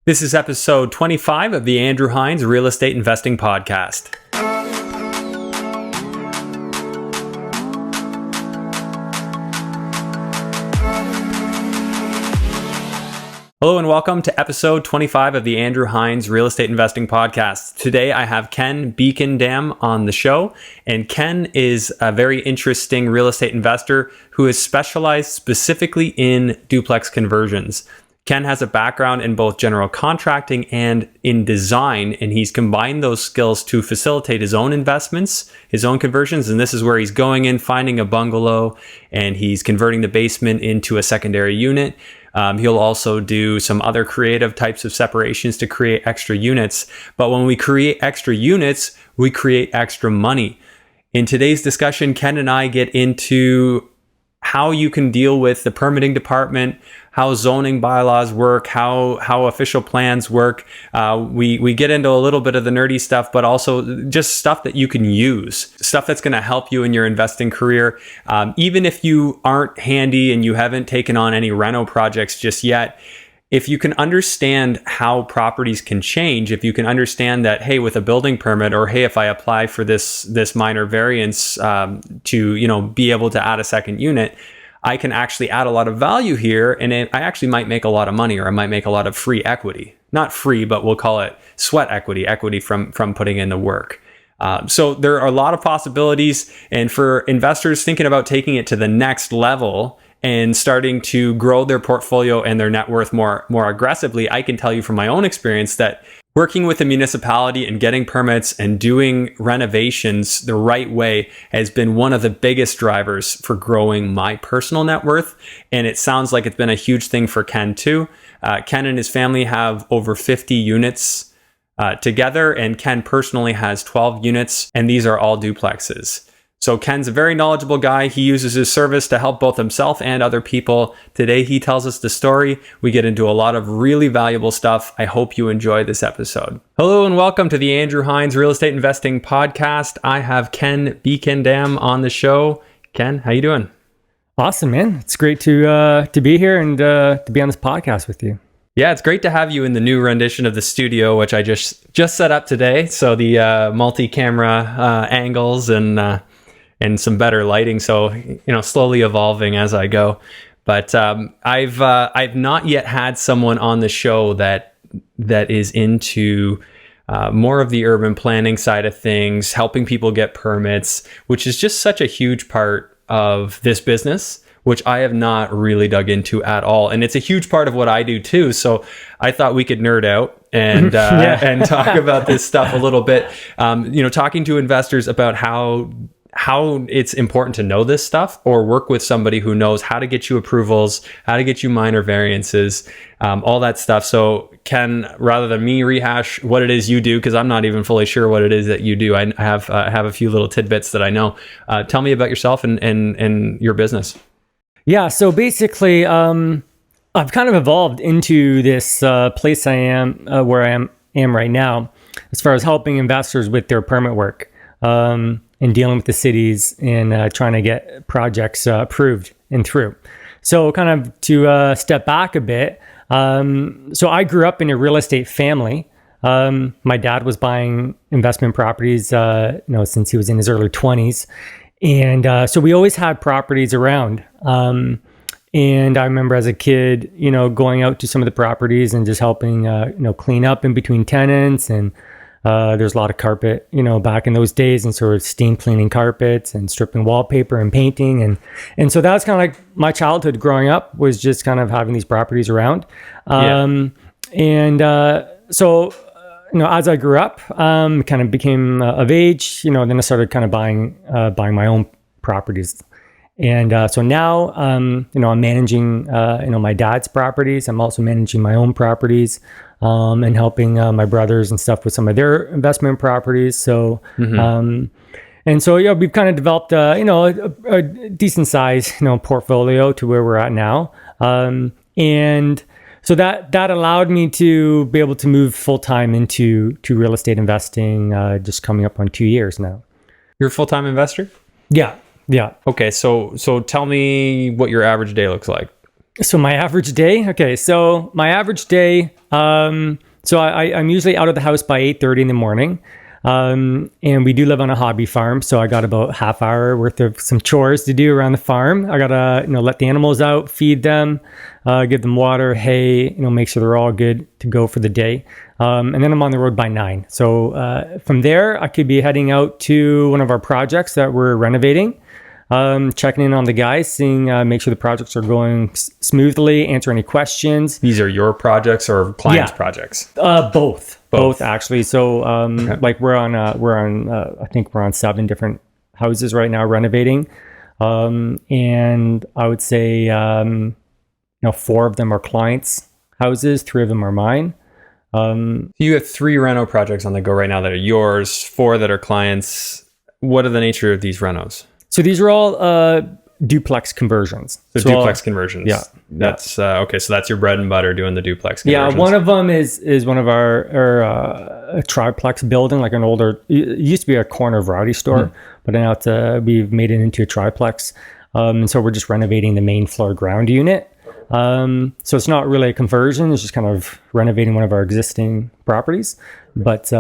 This is episode 25 of the Andrew Hines Real Estate Investing Podcast. Hello and welcome to episode 25 of the Andrew Hines Real Estate Investing Podcast. Today I have Ken Becondam on the show, and Ken is a very interesting real estate investor who is specialized specifically in duplex conversions. Ken has a background in both general contracting and in design, and he's combined those skills to facilitate his own investments, his own conversions, and this is where he's going in, finding a bungalow, and he's converting the basement into a secondary unit. He'll also do some other creative types of separations to create extra units. But when we create extra units, we create extra money. In today's discussion, Ken and I get into how you can deal with the permitting department, how zoning bylaws work, how official plans work. We get into a little bit of the nerdy stuff, but also just stuff that you can use, stuff that's going to help you in your investing career. Even if you aren't handy and you haven't taken on any reno projects just yet, if you can understand how properties can change, if you can understand that, hey, with a building permit, or hey, if I apply for this minor variance to be able to add a second unit, I can actually add a lot of value here, and I actually might make a lot of money, or I might make a lot of free equity. Not free, but we'll call it sweat equity from putting in the work. So there are a lot of possibilities, and for investors thinking about taking it to the next level and starting to grow their portfolio and their net worth more aggressively, I can tell you from my own experience that working with a municipality and getting permits and doing renovations the right way has been one of the biggest drivers for growing my personal net worth. And it sounds like it's been a huge thing for Ken too. Ken and his family have over 50 units together, and Ken personally has 12 units, and these are all duplexes. So Ken's a very knowledgeable guy. He uses his service to help both himself and other people. Today, he tells us the story. We get into a lot of really valuable stuff. I hope you enjoy this episode. Hello and welcome to the Andrew Hines Real Estate Investing Podcast. I have Ken Bekendam on the show. Ken, how you doing? Awesome, man. It's great to be here and to be on this podcast with you. Yeah, it's great to have you in the new rendition of the studio, which I just set up today. So the multi-camera angles and some better lighting. So, slowly evolving as I go. But I've not yet had someone on the show that is into more of the urban planning side of things, helping people get permits, which is just such a huge part of this business, which I have not really dug into at all. And it's a huge part of what I do too. So I thought we could nerd out and and talk about this stuff a little bit. Talking to investors about how it's important to know this stuff, or work with somebody who knows how to get you approvals, how to get you minor variances, all that stuff. So Ken, rather than me rehash what it is you do, because I'm not even fully sure what it is that you do, I have a few little tidbits that I know. Tell me about yourself and your business. Yeah, so basically, I've kind of evolved into this place I am, where I am right now, as far as helping investors with their permit work. And dealing with the cities and trying to get projects approved and through. So kind of to step back a bit, so I grew up in a real estate family. My dad was buying investment properties since he was in his early 20s. And so we always had properties around. And I remember as a kid, going out to some of the properties and just helping, clean up in between tenants. And there's a lot of carpet, back in those days, and sort of steam cleaning carpets and stripping wallpaper and painting. And so that's kind of like my childhood growing up, was just kind of having these properties around. So, as I grew up, kind of became of age, then I started kind of buying my own properties. And so now, I'm managing, my dad's properties. I'm also managing my own properties, and helping my brothers and stuff with some of their investment properties. So, and so, we've kind of developed, a decent size, portfolio to where we're at now. And so that allowed me to be able to move full time into real estate investing, just coming up on 2 years now. You're a full-time investor? Yeah. Okay, so tell me what your average day looks like. So my average day. Okay, so my average day. So I'm usually out of the house by 8:30 in the morning, and we do live on a hobby farm. So I got about half hour worth of some chores to do around the farm. I gotta let the animals out, feed them, give them water, hay. Make sure they're all good to go for the day. And then I'm on the road by 9. So from there, I could be heading out to one of our projects that we're renovating. Checking in on the guys, seeing, make sure the projects are going smoothly, answer any questions. These are your projects or clients' projects? Both actually. So, like I think we're on 7 different houses right now renovating. And I would say, 4 of them are clients' houses, 3 of them are mine. You have 3 reno projects on the go right now that are yours, 4 that are clients. What are the nature of these renos? So these are all duplex conversions. So duplex conversions. Yeah. That's okay. So that's your bread and butter, doing the duplex conversions. Yeah, one of them is one of our a triplex building, like an older. It used to be a corner variety store, but now we've made it into a triplex. And so we're just renovating the main floor ground unit. So it's not really a conversion; it's just kind of renovating one of our existing properties. But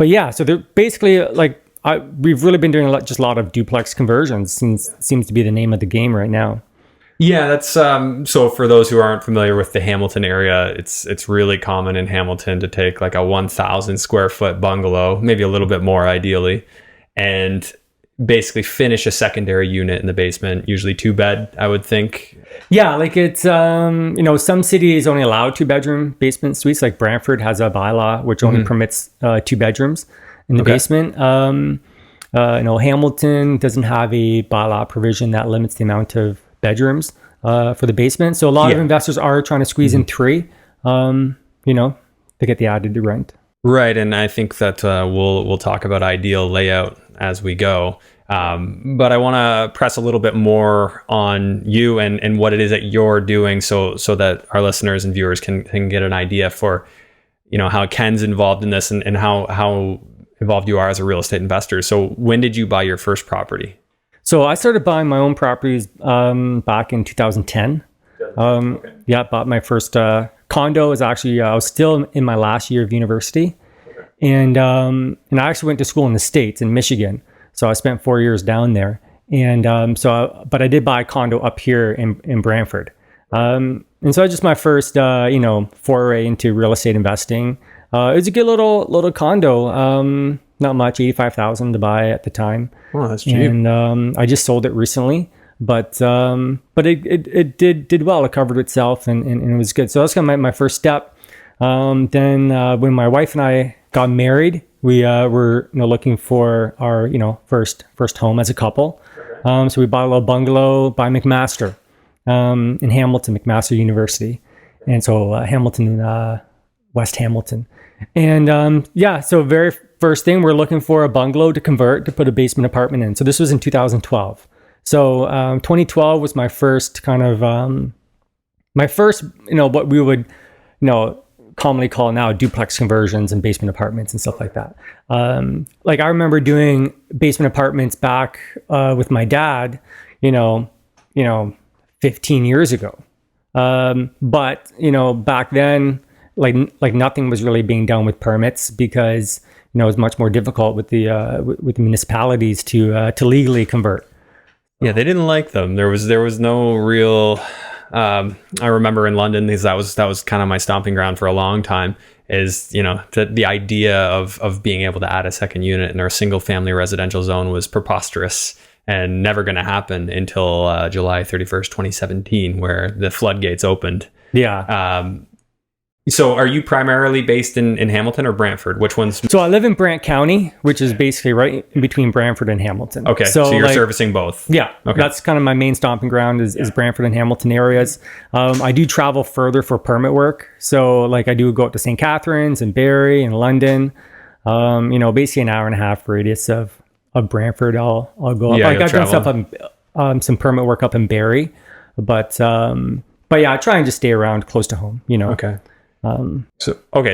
yeah, so they're basically like. We've really been doing a lot of duplex conversions. Seems to be the name of the game right now. Yeah, that's so for those who aren't familiar with the Hamilton area, it's really common in Hamilton to take like a 1,000 square foot bungalow, maybe a little bit more ideally, and basically finish a secondary unit in the basement, usually 2-bed, I would think. Yeah, like it's some cities only allow 2-bedroom basement suites. Like Brantford has a bylaw which only permits 2 bedrooms in the basement. Hamilton doesn't have a bylaw provision that limits the amount of bedrooms for the basement. So a lot of investors are trying to squeeze in 3, to get the added rent. Right, and I think that we'll talk about ideal layout as we go. But I want to press a little bit more on you and what it is that you're doing, so that our listeners and viewers can get an idea for, how Ken's involved in this and how involved you are as a real estate investor. So when did you buy your first property? So I started buying my own properties back in 2010. Bought my first condo. Was actually I was still in my last year of university, and I actually went to school in the States in Michigan. So I spent 4 years down there, and but I did buy a condo up here in Brantford. And so it's just my first foray into real estate investing. It was a good little condo. Not much, $85,000 to buy at the time. Oh, that's cheap. And I just sold it recently, but it did well. It covered itself, and it was good. So that's kind of my first step. Then when my wife and I got married, we were looking for our first home as a couple. So we bought a little bungalow by McMaster in Hamilton, McMaster University, and so Hamilton, West Hamilton. And so very first thing, we're looking for a bungalow to convert to put a basement apartment in. So this was in 2012. So 2012 was my first kind of what we would commonly call now duplex conversions and basement apartments and stuff like that. Like I remember doing basement apartments back with my dad, 15 years ago. But back then, like nothing was really being done with permits because it was much more difficult with the municipalities to legally convert. Yeah, they didn't like them. There was no real. I remember in London, because that was kind of my stomping ground for a long time. Is the idea of being able to add a second unit in our single family residential zone was preposterous and never going to happen until July 31st, 2017, where the floodgates opened. Yeah. So are you primarily based in Hamilton or Brantford? Which one's? So I live in Brant County, which is basically right in between Brantford and Hamilton. Okay, so you're servicing both. Yeah, okay. That's kind of my main stomping ground is Brantford and Hamilton areas. I do travel further for permit work. So like I do go up to St. Catharines and Barrie and London. Basically an hour and a half radius of Brantford. I'll go up. I've done stuff some permit work up in Barrie, but yeah, I try and just stay around close to home. Okay.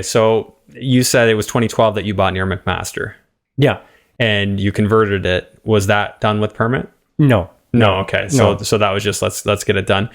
So you said it was 2012 that you bought near McMaster. Yeah. And you converted it. Was that done with permit? No. No. Okay. So that was just let's get it done.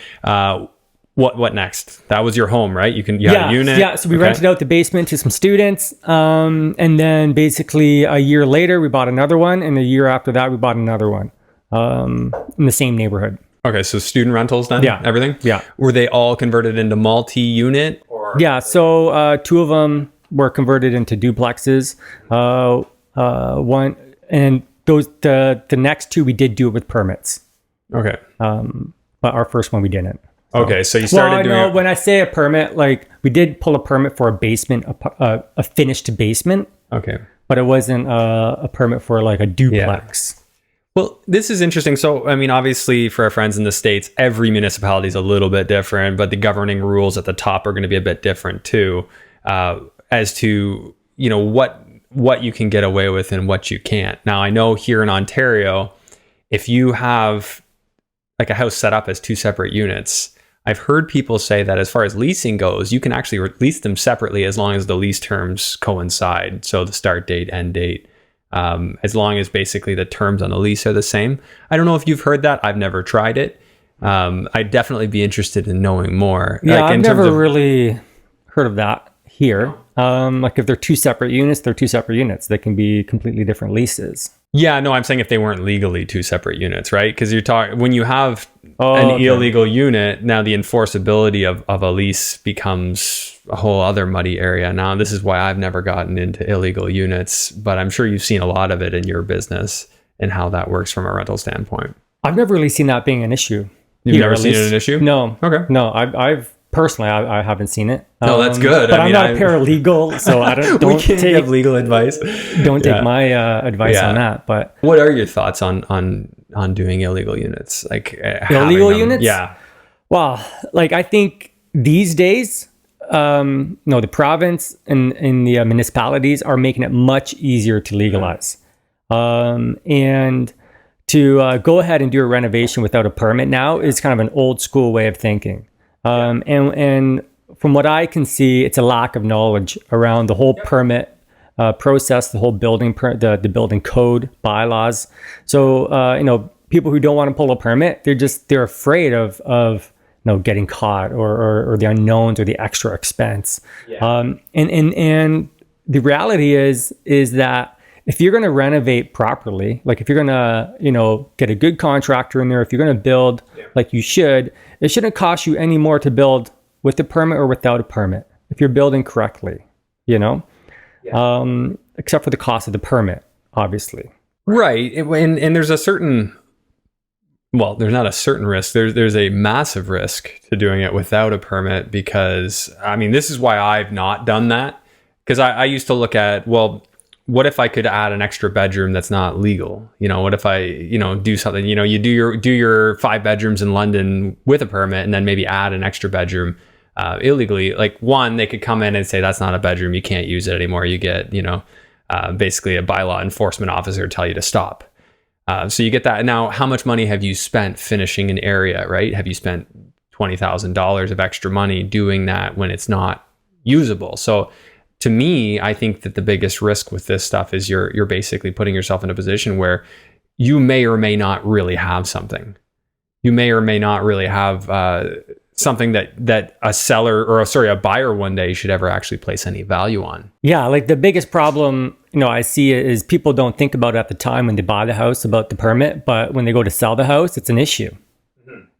What next? That was your home, right? You had a unit. Yeah. So we rented out the basement to some students, and then basically a year later we bought another one, and a year after that we bought another one, in the same neighborhood. Okay. So student rentals then. Yeah. Everything. Yeah. Were they all converted into multi-unit? Or yeah. So two of them were converted into duplexes. One and those the next two we did do it with permits. Okay. But our first one we didn't. Okay, so you started doing it. When I say a permit, like we did pull a permit for a basement, a finished basement. Okay. But it wasn't a permit for like a duplex. Well, this is interesting. So, I mean, obviously for our friends in the States, every municipality is a little bit different, but the governing rules at the top are going to be a bit different too, as to, what you can get away with and what you can't. Now, I know here in Ontario, if you have like a house set up as two separate units, I've heard people say that as far as leasing goes, you can actually lease them separately as long as the lease terms coincide. So the start date, end date, as long as basically the terms on the lease are the same. I don't know if you've heard that. I've never tried it. I'd definitely be interested in knowing more. Yeah, I've never really heard of that here. Like if they're two separate units, they're two separate units. They can be completely different leases. Yeah, no, I'm saying if they weren't legally two separate units, right? Because you're talking when you have illegal unit, now the enforceability of a lease becomes a whole other muddy area. Now, this is why I've never gotten into illegal units, but I'm sure you've seen a lot of it in your business and how that works from a rental standpoint. I've never really seen that being an issue. You've never seen it an issue? No. Okay. No, I've personally, I haven't seen it. No, that's good. But I'm not a paralegal, so I don't we can't give legal advice. Don't take my advice on that. But what are your thoughts on doing illegal units? Like illegal units? Yeah. Well, like I think these days, the province and the municipalities are making it much easier to legalize, and to go ahead and do a renovation without a permit now is kind of an old school way of thinking. And from what I can see, it's a lack of knowledge around the whole permit process, the whole building, the building code, bylaws. So, people who don't want to pull a permit, they're afraid of getting caught or the unknowns or the extra expense. Yeah. And the reality is that if you're going to renovate properly, like if you're going to, get a good contractor in there, if you're going to build like you should, it shouldn't cost you any more to build with a permit or without a permit if you're building correctly, except for the cost of the permit, obviously. Right. And there's a certain, well, there's not a certain risk. There's a massive risk to doing it without a permit because, I mean, this is why I've not done that. Because I used to look at, well, what if I could add an extra bedroom that's not legal? What if I, do something, you do your 5 bedrooms in London with a permit and then maybe add an extra bedroom illegally. Like one, they could come in and say, that's not a bedroom. You can't use it anymore. You get, basically a bylaw enforcement officer tell you to stop. So you get that. Now, how much money have you spent finishing an area, right? Have you spent $20,000 of extra money doing that when it's not usable? So to me, I think that the biggest risk with this stuff is you're basically putting yourself in a position where you may or may not really have something. You may or may not really have something that a buyer one day should ever actually place any value on. Yeah, like the biggest problem, I see is people don't think about it at the time when they buy the house about the permit, but when they go to sell the house, it's an issue.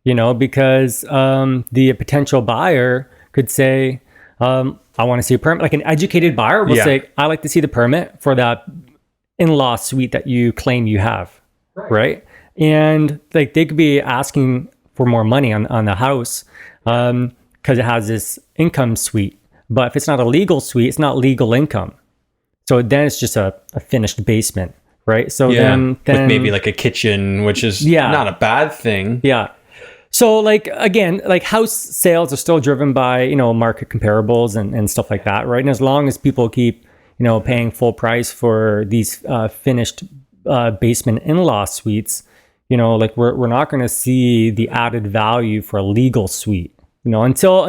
Mm-hmm. Because the potential buyer could say, I want to see a permit. Like an educated buyer will say, I like to see the permit for that in-law suite that you claim you have, right? And like they could be asking for more money on the house because it has this income suite. But if it's not a legal suite, it's not legal income. So then it's just a finished basement, right? So then with maybe like a kitchen, which is not a bad thing. Yeah. So like, again, like house sales are still driven by, market comparables and stuff like that, right? And as long as people keep, paying full price for these finished basement in-law suites, like we're not going to see the added value for a legal suite, until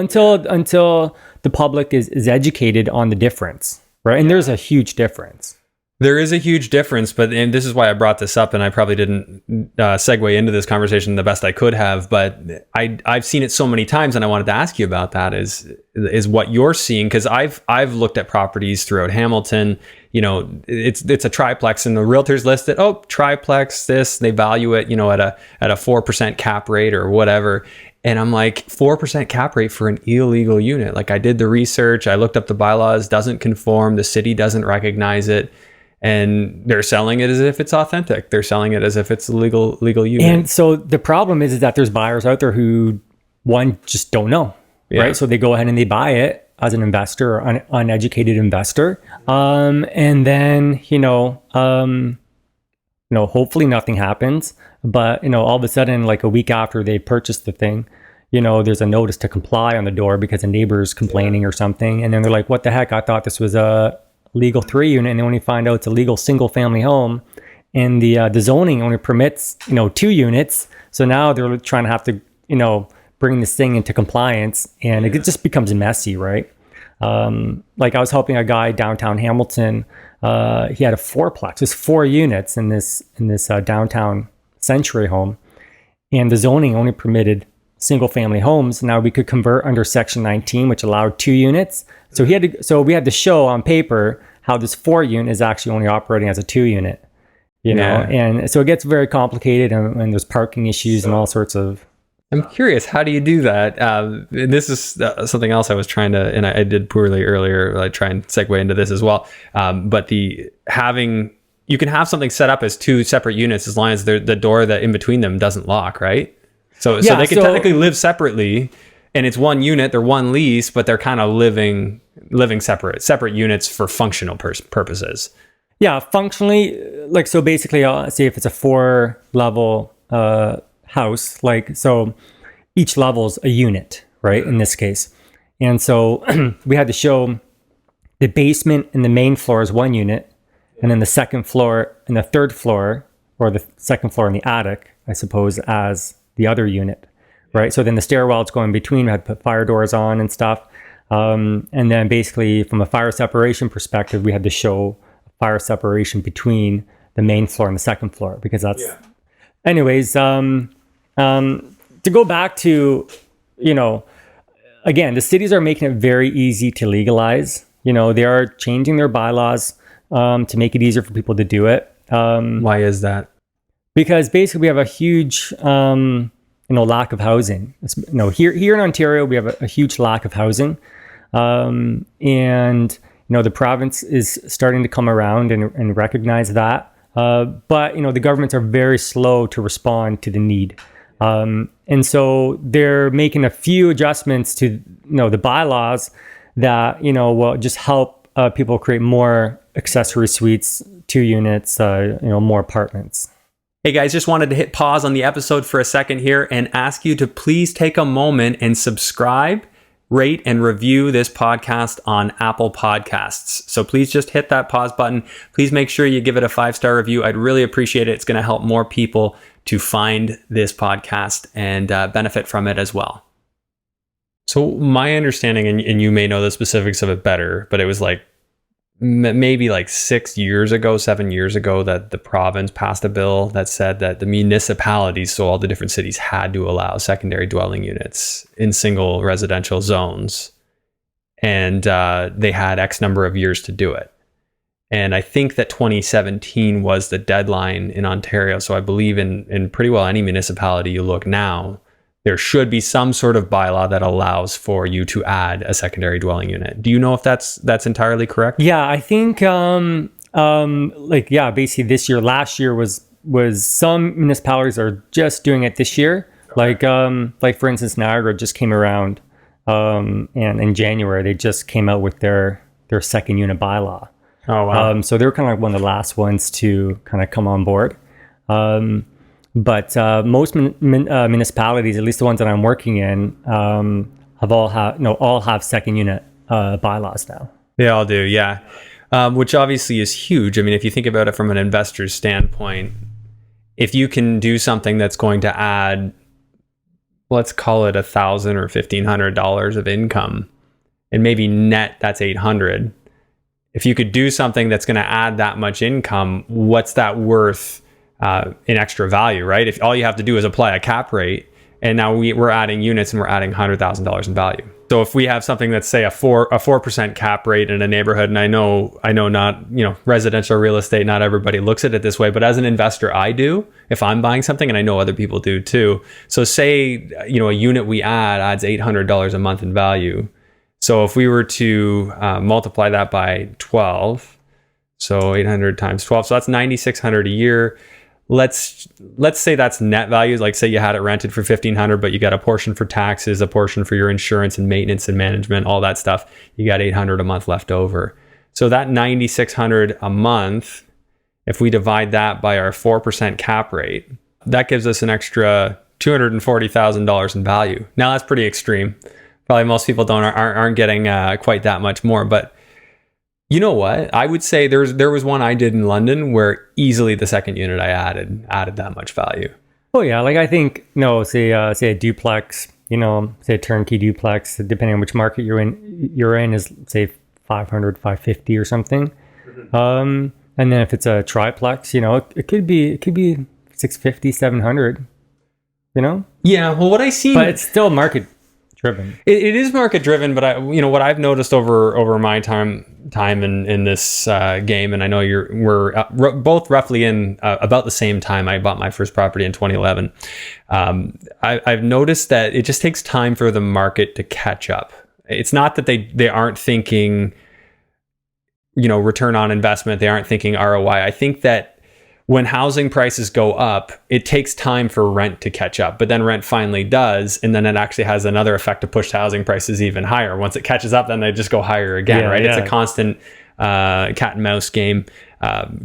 the public is educated on the difference, right? And there's a huge difference. There is a huge difference, and this is why I brought this up, and I probably didn't segue into this conversation the best I could have, but I've seen it so many times, and I wanted to ask you about that is what you're seeing, because I've looked at properties throughout Hamilton. You know, it's a triplex, and the realtors list it, triplex, they value it, at a 4% cap rate or whatever. And I'm like, 4% cap rate for an illegal unit. Like, I did the research, I looked up the bylaws, doesn't conform, the city doesn't recognize it. And they're selling it as if it's authentic. They're selling it as if it's a legal unit. And so the problem is that there's buyers out there who, one, just don't know, right? So they go ahead and they buy it as an investor or an uneducated investor. And then, hopefully nothing happens. But, all of a sudden, like a week after they purchased the thing, there's a notice to comply on the door because a neighbor's complaining or something. And then they're like, what the heck? I thought this was a legal 3-unit, and they only find out it's a legal single family home, and the zoning only permits 2 units. So now they're trying to have to bring this thing into compliance, and it just becomes messy, right? Like, I was helping a guy downtown Hamilton. He had a 4-plex. There's 4 units in this downtown Century home, and the zoning only permitted single family homes. Now we could convert under Section 19, which allowed 2 units. So we had to show on paper how this 4-unit is actually only operating as a 2-unit, and so it gets very complicated, and there's parking issues and all sorts of. I'm curious, how do you do that? And this is something else I was trying to, and I did poorly earlier, like try and segue into this as well. But you can have something set up as 2 separate units as long as the door that in between them doesn't lock, right? So they can technically live separately, and it's 1 unit, they're 1 lease, but they're kind of living separate units for functional purposes. Yeah, functionally, like, so basically, say if it's a 4-level house, like, so each level's a unit, right, in this case. And so we had to show the basement and the main floor is 1 unit, and then the second floor and the third floor, or the second floor and the attic, I suppose, as the other unit, right? So then the stairwell it's going between, we had to put fire doors on and stuff. And then basically from a fire separation perspective, we had to show fire separation between the main floor and the second floor, because that's, anyways, to go back to, again, the cities are making it very easy to legalize. They are changing their bylaws to make it easier for people to do it. Why is that? Because basically we have a huge, lack of housing. Here in Ontario, we have a huge lack of housing. And, the province is starting to come around and recognize that. But, the governments are very slow to respond to the need. And so they're making a few adjustments to, the bylaws that, will just help people create more accessory suites, 2 units, more apartments. Hey guys, just wanted to hit pause on the episode for a second here and ask you to please take a moment and subscribe, rate, and review this podcast on Apple Podcasts. So please just hit that pause button. Please make sure you give it a 5-star review. I'd really appreciate it. It's going to help more people to find this podcast and benefit from it as well. So my understanding, and you may know the specifics of it better, but it was like maybe like 7 years ago, that the province passed a bill that said that the municipalities, so all the different cities, had to allow secondary dwelling units in single residential zones. And they had X number of years to do it. And I think that 2017 was the deadline in Ontario. So I believe in pretty well any municipality you look now, there should be some sort of bylaw that allows for you to add a secondary dwelling unit. Do you know if that's entirely correct? Yeah, I think basically this year, last year was some municipalities are just doing it this year. Like for instance, Niagara just came around, and in January they just came out with their second unit bylaw. Oh wow! So they're kind of like one of the last ones to kind of come on board. But most municipalities, at least the ones that I'm working in, all have second unit bylaws now. They all do, yeah. Which obviously is huge. I mean, if you think about it from an investor's standpoint, if you can do something that's going to add, let's call it $1,000 or $1,500 of income, and maybe net that's $800, if you could do something that's going to add that much income, what's that worth in extra value, right? If all you have to do is apply a cap rate, and now we're adding units and we're adding $100,000 in value. So if we have something that's, say, a 4% cap rate in a neighborhood, and I know not, residential real estate, not everybody looks at it this way, but as an investor, I do, if I'm buying something, and I know other people do too. So say, a unit we adds $800 a month in value. So if we were to multiply that by 12, so 800 times 12, so that's $9,600 a year. Let's say that's net value. Like, say you had it rented for $1,500, but you got a portion for taxes, a portion for your insurance and maintenance and management, all that stuff. You got $800 a month left over. So that $9,600 a month, if we divide that by our 4% cap rate, that gives us an extra $240,000 in value. Now that's pretty extreme. Probably most people aren't getting quite that much more, but you know what? I would say there was one I did in London where easily the second unit I added that much value. Oh yeah, like I think say a duplex, say a turnkey duplex, depending on which market you're in is say 500, 550 or something. And then if it's a triplex, it could be 650, 700. Yeah. Well, what I see, but it's still market driven. It is market driven, but what I've noticed over my time in this game, and I know we're both roughly in about the same time. I bought my first property in 2011. I've noticed that it just takes time for the market to catch up. It's not that they aren't thinking, return on investment. They aren't thinking ROI. I think that when housing prices go up, it takes time for rent to catch up, but then rent finally does. And then it actually has another effect to push housing prices even higher. Once it catches up, then they just go higher again, right? Yeah. It's a constant cat and mouse game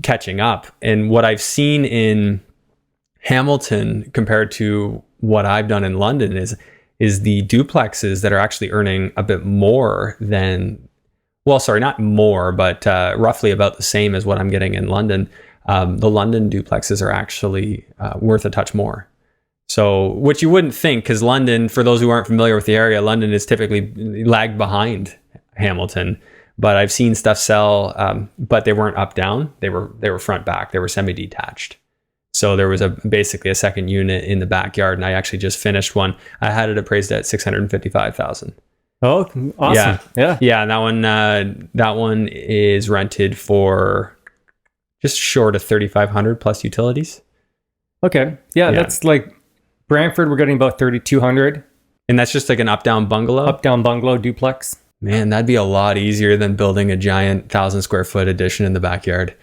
catching up. And what I've seen in Hamilton compared to what I've done in London is the duplexes that are actually earning a bit more than, well, sorry, not more, but roughly about the same as what I'm getting in London. The London duplexes are actually worth a touch more. So, which you wouldn't think, because London, for those who aren't familiar with the area, London is typically lagged behind Hamilton. But I've seen stuff sell, but they weren't up down. They were front back. They were semi-detached. So there was basically a second unit in the backyard, and I actually just finished one. I had it appraised at $655,000. Oh, awesome! Yeah. And that one is rented for just short of $3,500 plus utilities. Okay. Yeah, that's like Brantford. We're getting about $3,200, and that's just like an up-down bungalow duplex. Man, that'd be a lot easier than building a giant 1,000 square foot addition in the backyard.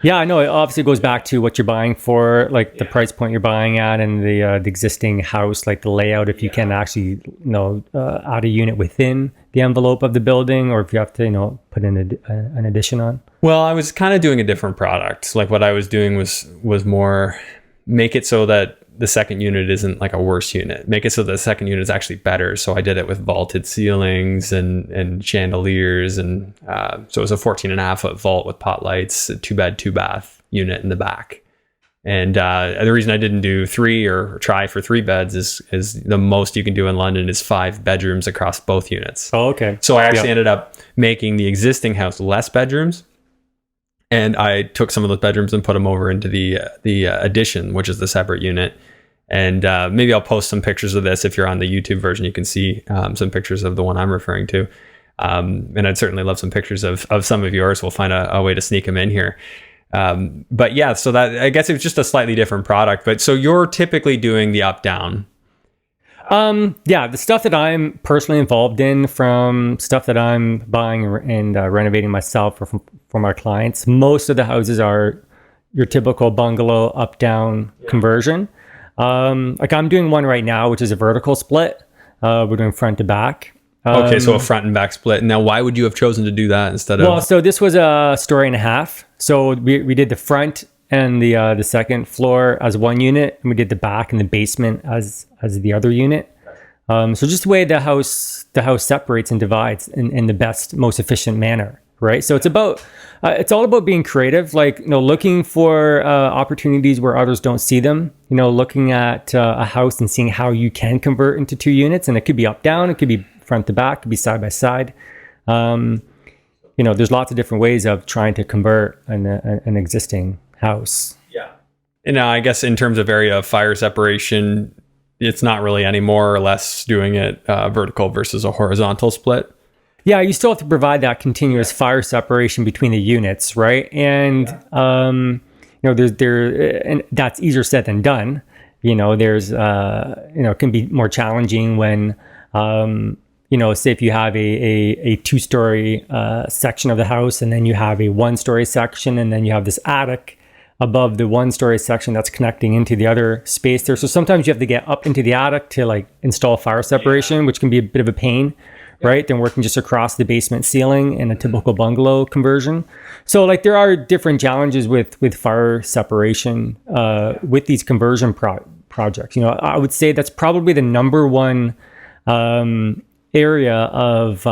Yeah, I know. It obviously goes back to what you're buying for, like the price point you're buying at, and the existing house, like the layout. If you can actually, add a unit within the envelope of the building, or if you have to, put in an addition on. Well, I was kind of doing a different product. Like what I was doing was more make it so that the second unit isn't like a worse unit. Make it so the second unit is actually better. So I did it with vaulted ceilings and chandeliers. And so it was a 14.5-foot vault with pot lights, a 2-bed, 2-bath unit in the back. And the reason I didn't do 3 or try for 3 beds is the most you can do in London is 5 bedrooms across both units. Oh, okay. So I actually ended up making the existing house less bedrooms. And I took some of those bedrooms and put them over into the addition, which is the separate unit. And maybe I'll post some pictures of this. If you're on the YouTube version, you can see some pictures of the one I'm referring to. And I'd certainly love some pictures of some of yours. We'll find a way to sneak them in here. But yeah, so that, I guess it's just a slightly different product. But so you're typically doing the up-down. Yeah, the stuff that I'm personally involved in, from stuff that I'm buying and renovating myself or from our clients, most of the houses are your typical bungalow up-down conversion. Like I'm doing one right now, which is a vertical split. We're doing front to back. Okay, so a front and back split. Now, why would you have chosen to do that instead of? Well, so this was a story and a half. So we did the front and the second floor as one unit, and we did the back and the basement as the other unit. So just the way the house separates and divides in the best, most efficient manner, right? So it's all about being creative, like looking for opportunities where others don't see them. Looking at a house and seeing how you can convert into 2 units, and it could be up down, it could be front to back, it could be side by side. there's lots of different ways of trying to convert an existing house. Yeah. And I guess in terms of area of fire separation, it's not really any more or less doing it vertical versus a horizontal split. Yeah, you still have to provide that continuous fire separation between the units, right? And and that's easier said than done. There's it can be more challenging when say if you have a 2-story section of the house, and then you have a 1-story section, and then you have this attic above the 1-story section that's connecting into the other space there. So sometimes you have to get up into the attic to like install fire separation, which can be a bit of a pain, right? Than working just across the basement ceiling in a typical bungalow conversion. So like there are different challenges with fire separation with these conversion projects. I would say that's probably the number one area of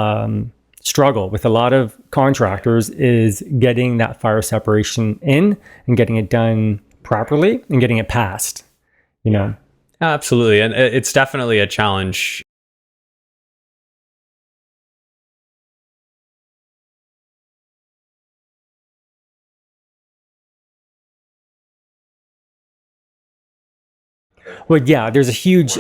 struggle with a lot of contractors, is getting that fire separation in and getting it done properly and getting it passed. Absolutely. And it's definitely a challenge. Well, yeah, there's a huge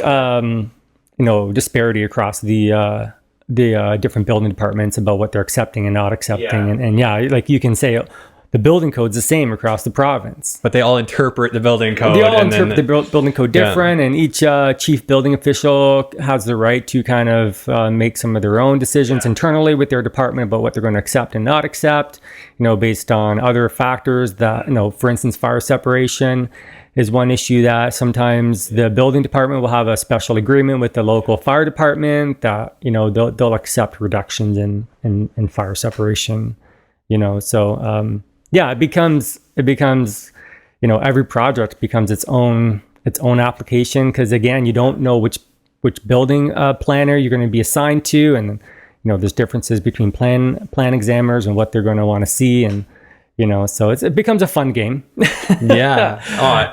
disparity across the different building departments about what they're accepting and not accepting. And like you can say the building code's the same across the province, but they all interpret the building code. They all interpret the building code different, and each chief building official has the right to kind of make some of their own decisions internally with their department about what they're going to accept and not accept, based on other factors that, for instance, fire separation is one issue that sometimes the building department will have a special agreement with the local fire department that, they'll accept reductions in fire separation, so it becomes every project becomes its own application, because again, you don't know which building planner you're going to be assigned to, and there's differences between plan examiners and what they're going to want to see, and so it becomes a fun game. Yeah.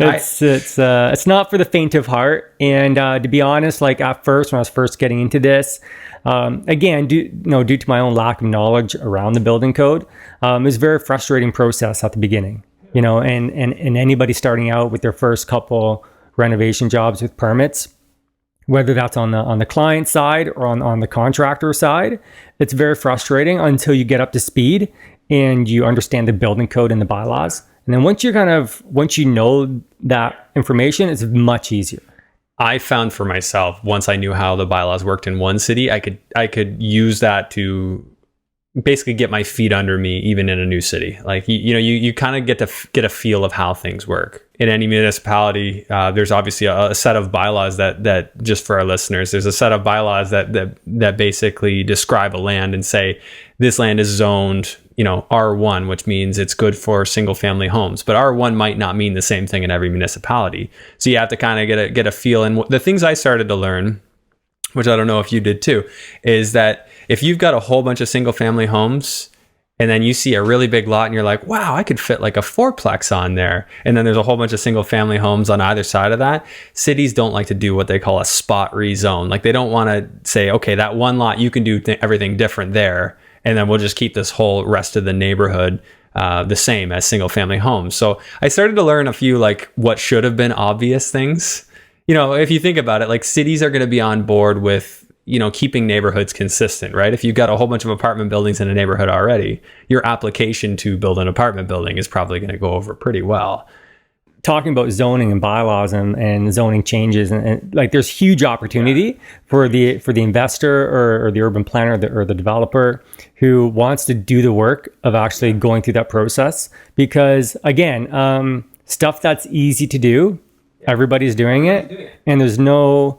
It's not for the faint of heart. And to be honest, like at first, when I was first getting into this, again, due to my own lack of knowledge around the building code, it was a very frustrating process at the beginning. And anybody starting out with their first couple renovation jobs with permits, whether that's on the client side or on the contractor side, it's very frustrating until you get up to speed and you understand the building code and the bylaws. And then once you know that information, it's much easier. I found for myself, once I knew how the bylaws worked in one city, I could use that to basically get my feet under me, even in a new city. Like, you kind of get a feel of how things work. In any municipality, there's obviously a set of bylaws that just for our listeners, there's a set of bylaws that basically describe a land and say, this land is zoned, R1, which means it's good for single family homes. But R1 might not mean the same thing in every municipality. So you have to kind of get a feel. And the things I started to learn, which I don't know if you did too, is that if you've got a whole bunch of single family homes and then you see a really big lot and you're like, wow, I could fit like a 4-plex on there. And then there's a whole bunch of single family homes on either side of that. Cities don't like to do what they call a spot rezone. Like they don't want to say, okay, that one lot, you can do everything different there. And then we'll just keep this whole rest of the neighborhood the same as single family homes. So I started to learn a few like what should have been obvious things. If you think about it, like cities are going to be on board with, keeping neighborhoods consistent, right? If you've got a whole bunch of apartment buildings in a neighborhood already, your application to build an apartment building is probably going to go over pretty well. Talking about zoning and bylaws and zoning changes, and like there's huge opportunity for the investor or the urban planner or the developer who wants to do the work of actually going through that process, because again, stuff that's easy to do, everybody's doing it, and there's no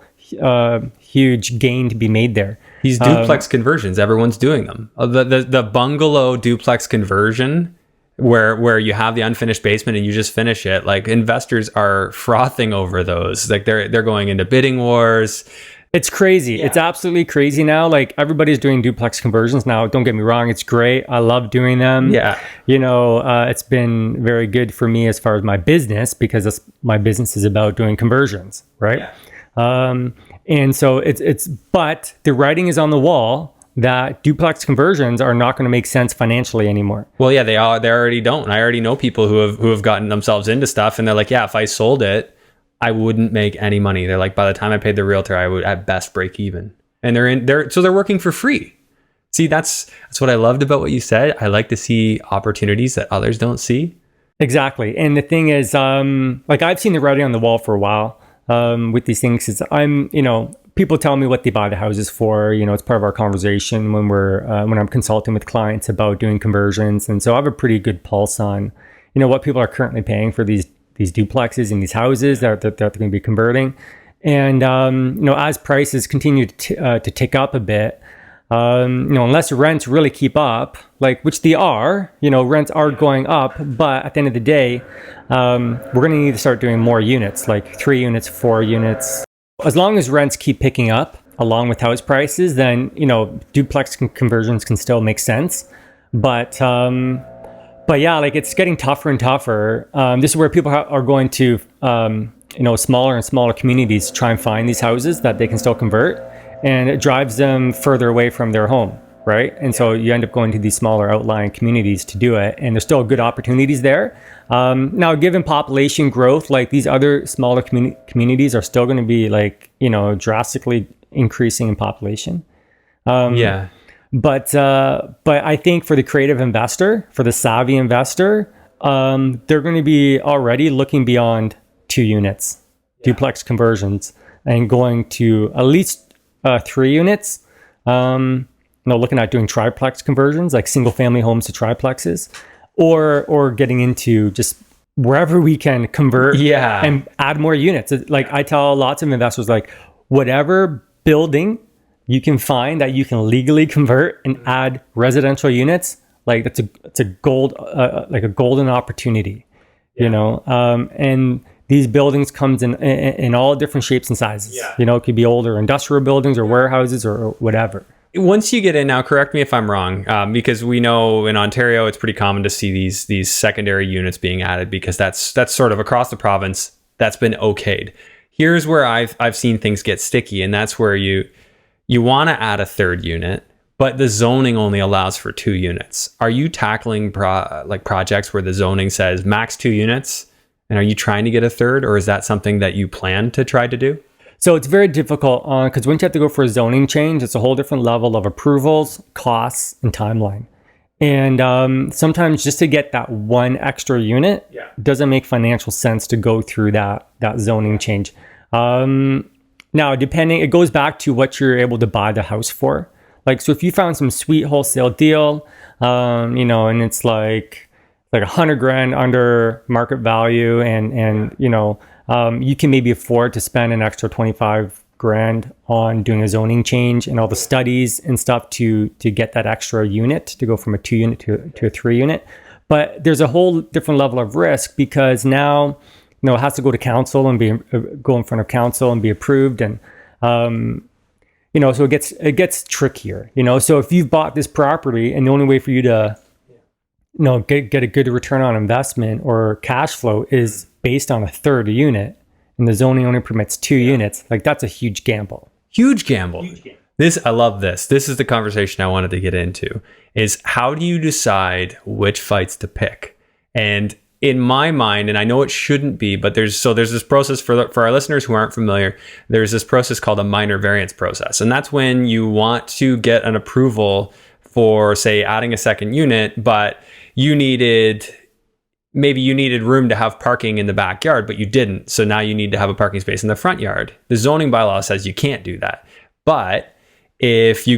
huge gain to be made there. These duplex conversions, everyone's doing them. The bungalow duplex conversion, where you have the unfinished basement and you just finish it, like investors are frothing over those. Like they're going into bidding wars. It's crazy. Yeah. It's absolutely crazy now. Like everybody's doing duplex conversions now. Don't get me wrong. It's great. I love doing them. Yeah. It's been very good for me as far as my business, because my business is about doing conversions. Right. Yeah. And so but the writing is on the wall that duplex conversions are not going to make sense financially anymore. Well, yeah, they already don't. I already know people who have gotten themselves into stuff, and they're like, yeah, if I sold it, I wouldn't make any money. They're like, by the time I paid the realtor, I would at best break even. And they're working for free. See, that's what I loved about what you said. I like to see opportunities that others don't see. Exactly. And the thing is, like I've seen the writing on the wall for a while with these things. Is people tell me what they buy the houses for. It's part of our conversation when when I'm consulting with clients about doing conversions. And so I have a pretty good pulse on, what people are currently paying for these duplexes and these houses that they're going to be converting. And, as prices continue to tick up a bit, unless rents really keep up, which they are, rents are going up, but at the end of the day, we're going to need to start doing more units, like 3 units, 4 units. As long as rents keep picking up along with house prices, then, duplex conversions can still make sense. But yeah, it's getting tougher and tougher. This is where people are going to, smaller and smaller communities to try and find these houses that they can still convert. And it drives them further away from their home, right? And so you end up going to these smaller outlying communities to do it. And there's still good opportunities there. Now, given population growth, these other smaller communities are still going to be drastically increasing in population. But I think for the creative investor, for the savvy investor, they're going to be already looking beyond 2 units, duplex conversions, and going to at least 3 units. Looking at doing triplex conversions, like single family homes to triplexes, or getting into just wherever we can convert and add more units. I tell lots of investors, whatever building you can find that you can legally convert and add residential units, it's a golden opportunity, and these buildings comes in all different shapes and sizes. It could be older industrial buildings or warehouses or whatever. Once you get in, now correct me if I'm wrong, because we know in Ontario it's pretty common to see these secondary units being added, because that's sort of across the province that's been okayed. Here's where I've seen things get sticky, and that's where you want to add a 3rd unit, but the zoning only allows for 2 units. Are you tackling projects where the zoning says max 2 units? And are you trying to get a 3rd, or is that something that you plan to try to do? So it's very difficult because once you have to go for a zoning change, it's a whole different level of approvals, costs, and timeline. And sometimes just to get that 1 extra unit doesn't make financial sense to go through that zoning change. Now, it goes back to what you're able to buy the house for. So if you found some sweet wholesale deal, and it's like $100,000 under market value, and you can maybe afford to spend an extra $25,000 on doing a zoning change and all the studies and stuff to get that extra unit, to go from a 2 unit to a 3 unit. But there's a whole different level of risk, because now it has to go to council and go in front of council and be approved, and so it gets trickier. So if you've bought this property and the only way for you to get a good return on investment or cash flow is based on a 3rd unit, and the zoning only permits 2 units, that's a huge gamble. Huge gamble. I love this. This is the conversation I wanted to get into, is how do you decide which fights to pick? And in my mind, and I know it shouldn't be, but there's this process for our listeners who aren't familiar. There's this process called a minor variance process. And that's when you want to get an approval for, say, adding a 2nd unit, but maybe you needed room to have parking in the backyard, but you didn't. So now you need to have a parking space in the front yard. The zoning bylaw says you can't do that. But if you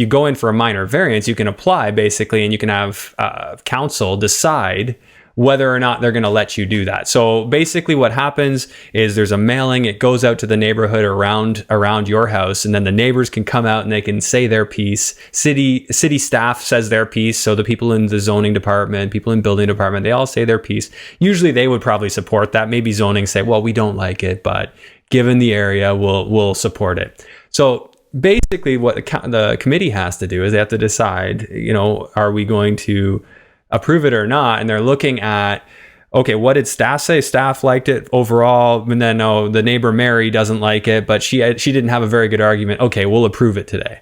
go in for a minor variance, you can apply basically, and you can have council decide whether or not they're going to let you do that. So basically what happens is there's a mailing, it goes out to the neighborhood around your house, and then the neighbors can come out and they can say their piece. City staff says their piece. So the people in the zoning department, people in building department, they all say their piece. Usually they would probably support that. Maybe zoning say, well, we don't like it, but given the area, we'll support it. So basically what the committee has to do is they have to decide, are we going to approve it or not? And they're looking at, okay, what did staff say? Staff liked it overall, and then the neighbor Mary doesn't like it, but she didn't have a very good argument. Okay, we'll approve it today.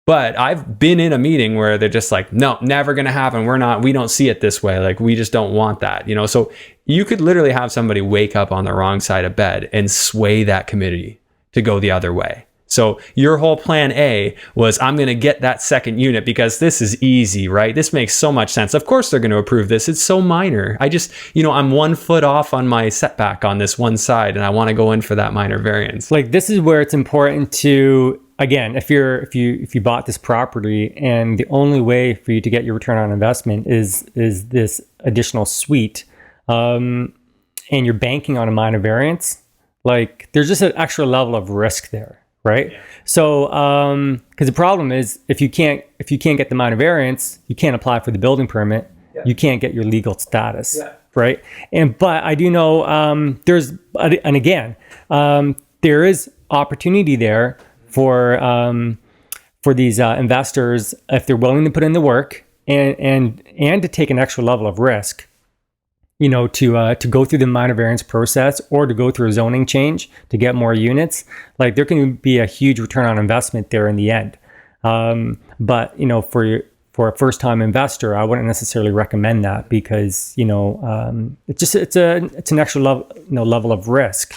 But I've been in a meeting where they're just like, no, never going to happen. We don't see it this way. Like, we just don't want that, So you could literally have somebody wake up on the wrong side of bed and sway that committee to go the other way. So your whole plan A was, I'm going to get that second unit because this is easy, right? This makes so much sense. Of course they're going to approve this. It's so minor. I just, I'm 1 foot off on my setback on this one side, and I want to go in for that minor variance. Like, this is where it's important to, again, if you bought this property and the only way for you to get your return on investment is this additional suite, and you're banking on a minor variance, like, there's just an extra level of risk there. Right. Yeah. So, because the problem is, if you can't get the minor variance, you can't apply for the building permit. Yeah. You can't get your legal status. Yeah. Right. But I do know there is opportunity there for these investors, if they're willing to put in the work and to take an extra level of risk, to go through the minor variance process or to go through a zoning change to get more units. Like, there can be a huge return on investment there in the end. But for a first time investor, I wouldn't necessarily recommend that because it's an extra level of risk.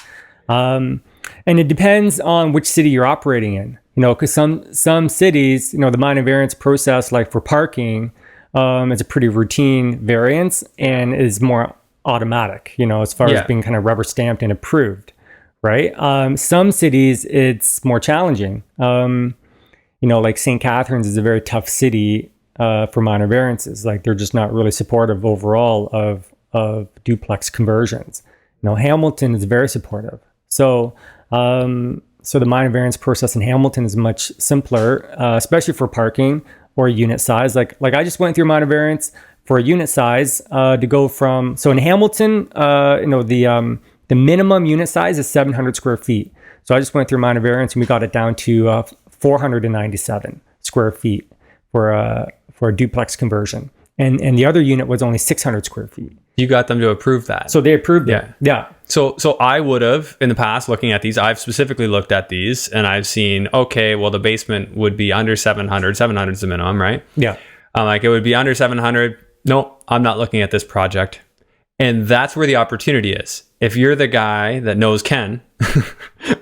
And it depends on which city you're operating in. Because some cities, the minor variance process, like for parking, is a pretty routine variance and is more automatic, as far as being kind of rubber stamped and approved, right? Some cities, it's more challenging. Like St. Catharines is a very tough city for minor variances. Like, they're just not really supportive overall of duplex conversions. Hamilton is very supportive. So the minor variance process in Hamilton is much simpler, especially for parking or unit size. Like I just went through minor variance for a unit size to go from, so in Hamilton, the minimum unit size is 700 square feet. So I just went through minor variance and we got it down to 497 square feet for a duplex conversion. And the other unit was only 600 square feet. You got them to approve that. So they approved it. Yeah. So I would have, in the past, looking at these, I've specifically looked at these and I've seen, okay, well, the basement would be under 700. 700 is the minimum, right? Yeah. Like, it would be under 700. No, I'm not looking at this project. And that's where the opportunity is. If you're the guy that knows Ken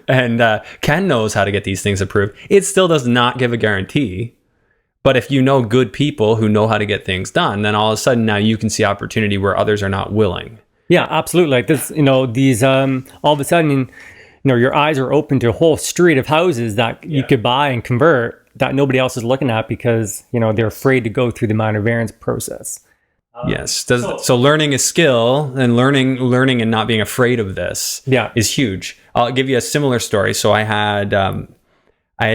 and Ken knows how to get these things approved, it still does not give a guarantee. But if you know good people who know how to get things done, then all of a sudden now you can see opportunity where others are not willing. Yeah, absolutely. Like this, these, all of a sudden, your eyes are open to a whole street of houses that you could buy and convert that nobody else is looking at because, they're afraid to go through the minor variance process. Yes. So learning a skill and learning and not being afraid of this is huge. I'll give you a similar story. So I had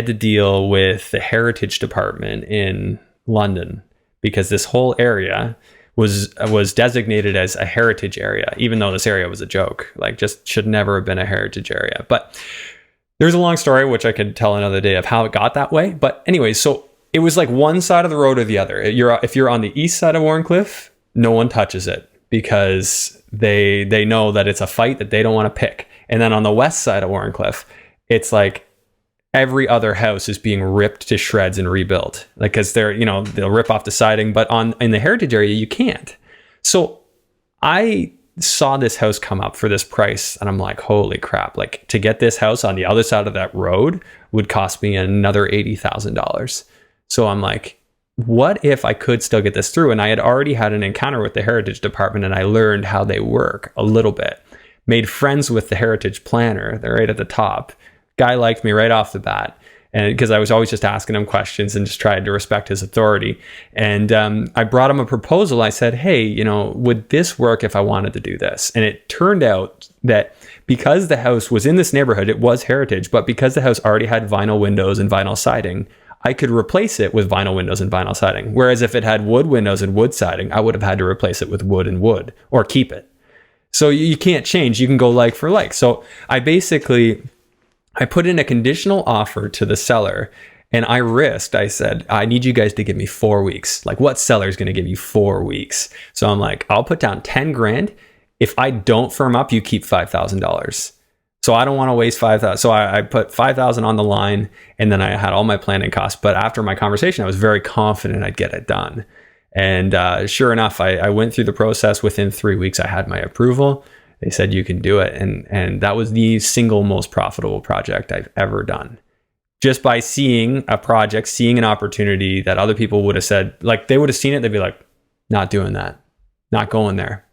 to deal with the heritage department in London because this whole area was designated as a heritage area, even though this area was a joke, like just should never have been a heritage area. But there's a long story, which I could tell another day, of how it got that way. But anyway, so it was like one side of the road or the other. If you're on the east side of Warncliffe, no one touches it because they know that it's a fight that they don't want to pick. And then on the west side of Warncliffe, it's like every other house is being ripped to shreds and rebuilt, like, because they'll rip off the siding, but in the heritage area you can't. So I saw this house come up for this price and I'm like, holy crap, like, to get this house on the other side of that road would cost me another $80,000. So I'm like, what if I could still get this through? And I had already had an encounter with the heritage department and I learned how they work a little bit, made friends with the heritage planner. They're right at the top. Guy liked me right off the bat, and because I was always just asking him questions and just tried to respect his authority. And I brought him a proposal. I said, hey, would this work if I wanted to do this? And it turned out that because the house was in this neighborhood, it was heritage, but because the house already had vinyl windows and vinyl siding, I could replace it with vinyl windows and vinyl siding. Whereas if it had wood windows and wood siding, I would have had to replace it with wood and wood or keep it. So you can't change. You can go like for like. So I put in a conditional offer to the seller and I said, I need you guys to give me 4 weeks. Like, what seller is going to give you 4 weeks? So I'm like, I'll put down 10 grand. If I don't firm up, you keep $5,000. So I don't want to waste 5,000. So I put 5,000 on the line, and then I had all my planning costs. But after my conversation, I was very confident I'd get it done. And sure enough, I went through the process. Within 3 weeks, I had my approval. They said, you can do it. And that was the single most profitable project I've ever done. Just by seeing a project, seeing an opportunity that other people would have said, like they would have seen it, they'd be like, not doing that, not going there.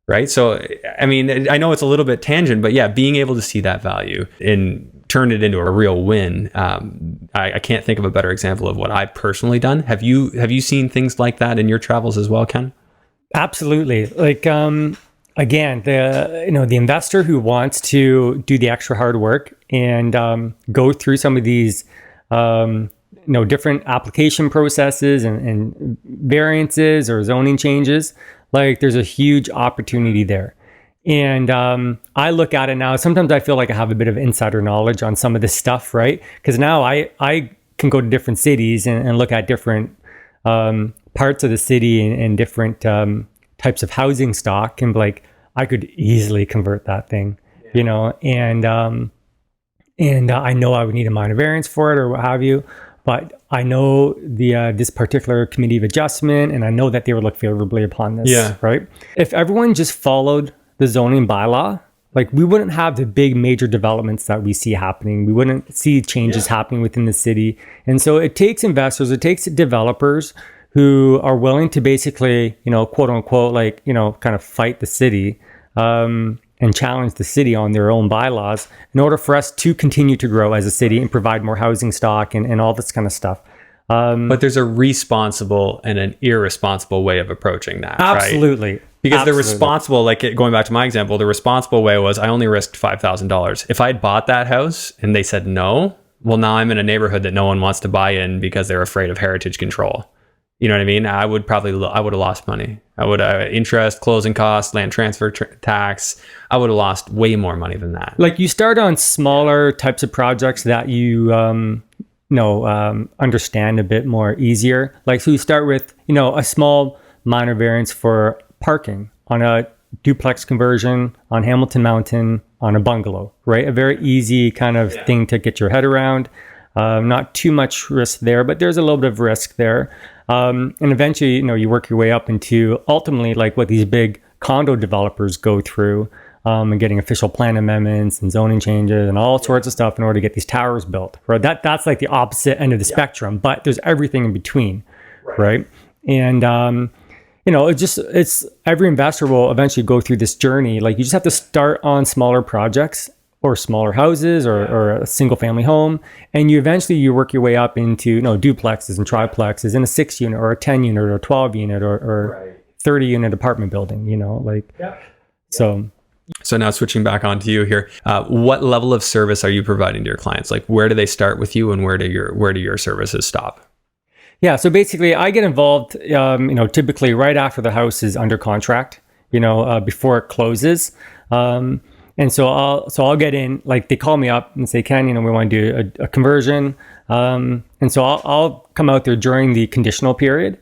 Right. So, I mean, I know it's a little bit tangent, but yeah, being able to see that value and turn it into a real win. I can't think of a better example of what I've personally done. Have you seen things like that in your travels as well, Ken? Absolutely. Like, again, the investor who wants to do the extra hard work and go through some of these, different application processes and variances or zoning changes. Like there's a huge opportunity there. And I look at it now, sometimes I feel like I have a bit of insider knowledge on some of this stuff, right? Because now I can go to different cities and look at different parts of the city and different types of housing stock and be like, I could easily convert that thing, and I know I would need a minor variance for it or what have you. But I know this particular committee of adjustment, and I know that they would look favorably upon this, right? If everyone just followed the zoning bylaw, like we wouldn't have the big major developments that we see happening. We wouldn't see changes happening within the city. And so it takes investors, it takes developers who are willing to basically, quote unquote, kind of fight the city and challenge the city on their own bylaws in order for us to continue to grow as a city and provide more housing stock and all this kind of stuff. But there's a responsible and an irresponsible way of approaching that, absolutely. Right? Because the responsible, going back to my example, the responsible way was I only risked $5,000. If I'd bought that house and they said no, well, now I'm in a neighborhood that no one wants to buy in because they're afraid of heritage control. You know what I mean? I would have lost money. I would interest, closing costs, land transfer tax. I would have lost way more money than that. Like you start on smaller types of projects that you understand a bit more easier. Like so, you start with a small minor variance for parking on a duplex conversion on Hamilton Mountain on a bungalow, right? A very easy kind of thing to get your head around. Not too much risk there, but there's a little bit of risk there. And eventually, you work your way up into ultimately like what these big condo developers go through and getting official plan amendments and zoning changes and all sorts of stuff in order to get these towers built. Right? That's like the opposite end of the spectrum, but there's everything in between, right? And it's every investor will eventually go through this journey. Like you just have to start on smaller projects or smaller houses or a single family home. And you work your way up into, duplexes and triplexes in a 6 unit or a 10 unit or a 12 unit or 30 unit apartment building, so. So now switching back onto you here, what level of service are you providing to your clients? Like where do they start with you and where do your services stop? Yeah. So basically I get involved, typically right after the house is under contract, before it closes. And so I'll get in, like they call me up and say, Ken, we want to do a conversion. And so I'll come out there during the conditional period,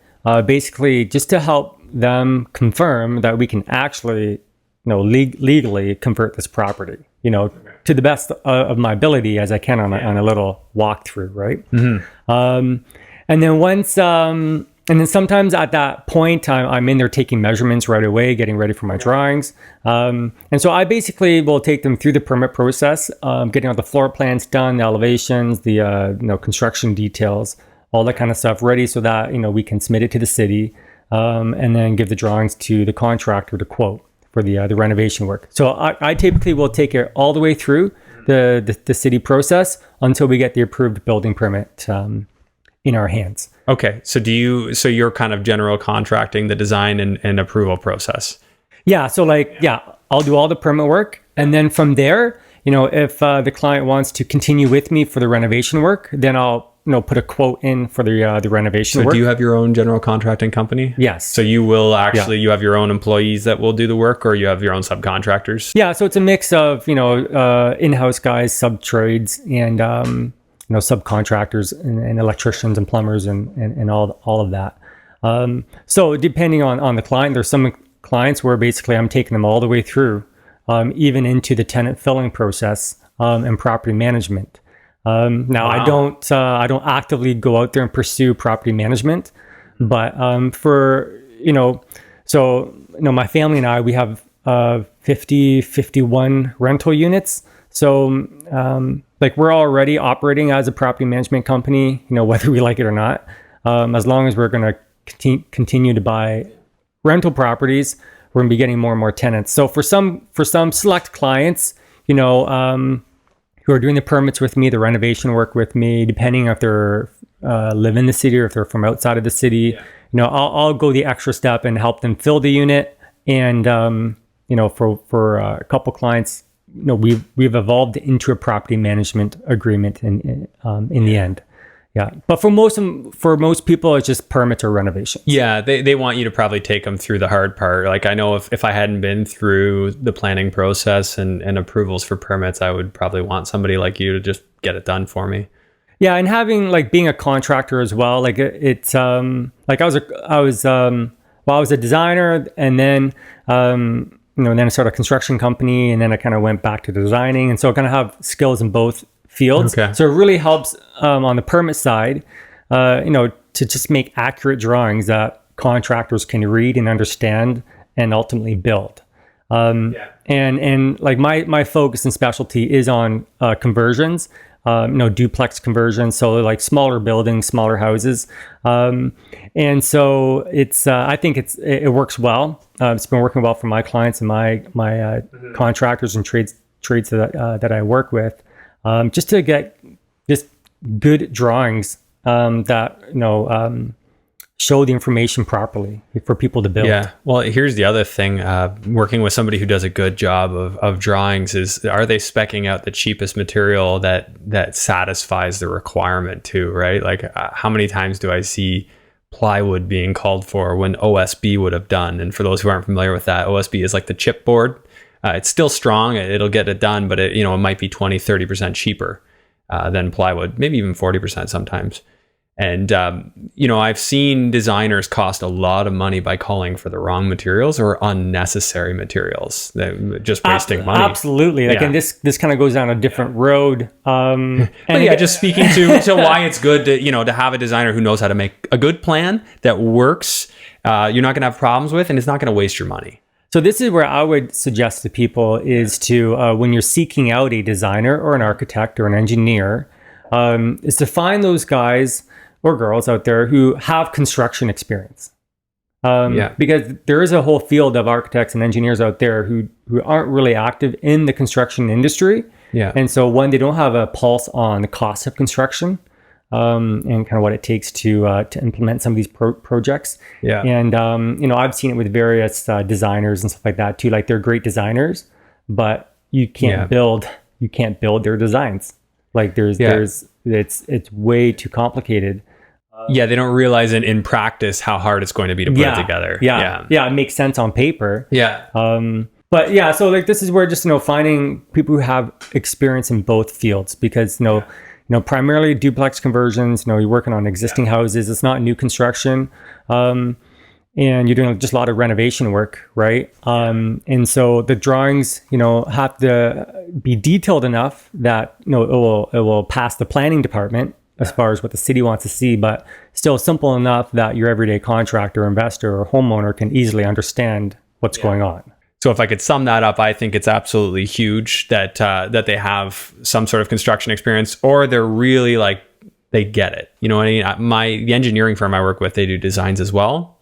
basically just to help them confirm that we can actually, legally convert this property, to the best of my ability as I can on a little walkthrough, right? Mm-hmm. And then and then sometimes at that point, I'm in there taking measurements right away, getting ready for my drawings. And so I basically will take them through the permit process, getting all the floor plans done, the elevations, the construction details, all that kind of stuff ready so that, we can submit it to the city and then give the drawings to the contractor to quote for the renovation work. So I typically will take it all the way through the city process until we get the approved building permit in our hands. Okay. So you're kind of general contracting the design and approval process. Yeah. So I'll do all the permit work. And then from there, if the client wants to continue with me for the renovation work, then I'll, put a quote in for the renovation work. So do you have your own general contracting company? Yes. So you will you have your own employees that will do the work or you have your own subcontractors? Yeah. So it's a mix of, in-house guys, sub-trades and, subcontractors and electricians and plumbers and all of that. So depending on the client, there's some clients where basically I'm taking them all the way through even into the tenant filling process and property management. Now, Wow. I don't actively go out there and pursue property management, but my family and I, we have 51 rental units. So we're already operating as a property management company, whether we like it or not. As long as we're going to continue to buy rental properties, we're going to be getting more and more tenants. So for some select clients, who are doing the permits with me, the renovation work with me, depending if they're live in the city or if they're from outside of the city, I'll go the extra step and help them fill the unit. And for a couple clients, we've evolved into a property management agreement in the end. Yeah, but for most people, it's just permits or renovations. Yeah, they want you to probably take them through the hard part. Like I know if I hadn't been through the planning process and approvals for permits, I would probably want somebody like you to just get it done for me. Yeah, and having being a contractor as well, it's I was a designer, and then then I started a construction company, and then I kind of went back to designing, and so I kind of have skills in both fields. Okay. So it really helps on the permit side, to just make accurate drawings that contractors can read and understand and ultimately build. And my focus and specialty is on conversions, duplex conversions. So smaller buildings, smaller houses. And so it's, I think it works well. It's been working well for my clients and my contractors and trades that I work with. Just to get just good drawings that show the information properly for people to build. Yeah. Well, here's the other thing. Working with somebody who does a good job of drawings is, are they speccing out the cheapest material that satisfies the requirement too, right? How many times do I see plywood being called for when OSB would have done? And for those who aren't familiar with that, OSB is like the chipboard. It's still strong. It'll get it done, but it might be 20-30% cheaper than plywood, maybe even 40% sometimes. And, I've seen designers cost a lot of money by calling for the wrong materials or unnecessary materials. They're just wasting money. Absolutely. And this kind of goes down a different road. Just speaking to why it's good to have a designer who knows how to make a good plan that works, you're not going to have problems with, and it's not going to waste your money. So this is where I would suggest to people is to, when you're seeking out a designer or an architect or an engineer, is to find those guys or girls out there who have construction experience. Because there is a whole field of architects and engineers out there who aren't really active in the construction industry. Yeah. And so when they don't have a pulse on the cost of construction, and kind of what it takes to implement some of these projects. Yeah. And, I've seen it with various designers and stuff like that too. They're great designers, but you can't build their designs. It's way too complicated. They don't realize in practice how hard it's going to be to put it together. Yeah. It makes sense on paper. Yeah. So this is where just, finding people who have experience in both fields, because, primarily duplex conversions, you're working on existing houses. It's not new construction. And you're doing just a lot of renovation work, right? And so the drawings, have to be detailed enough that, it will pass the planning department as far as what the city wants to see, but still simple enough that your everyday contractor, investor, or homeowner can easily understand what's going on. So if I could sum that up, I think it's absolutely huge that they have some sort of construction experience, or they're really they get it. You know what I mean? The engineering firm I work with, they do designs as well,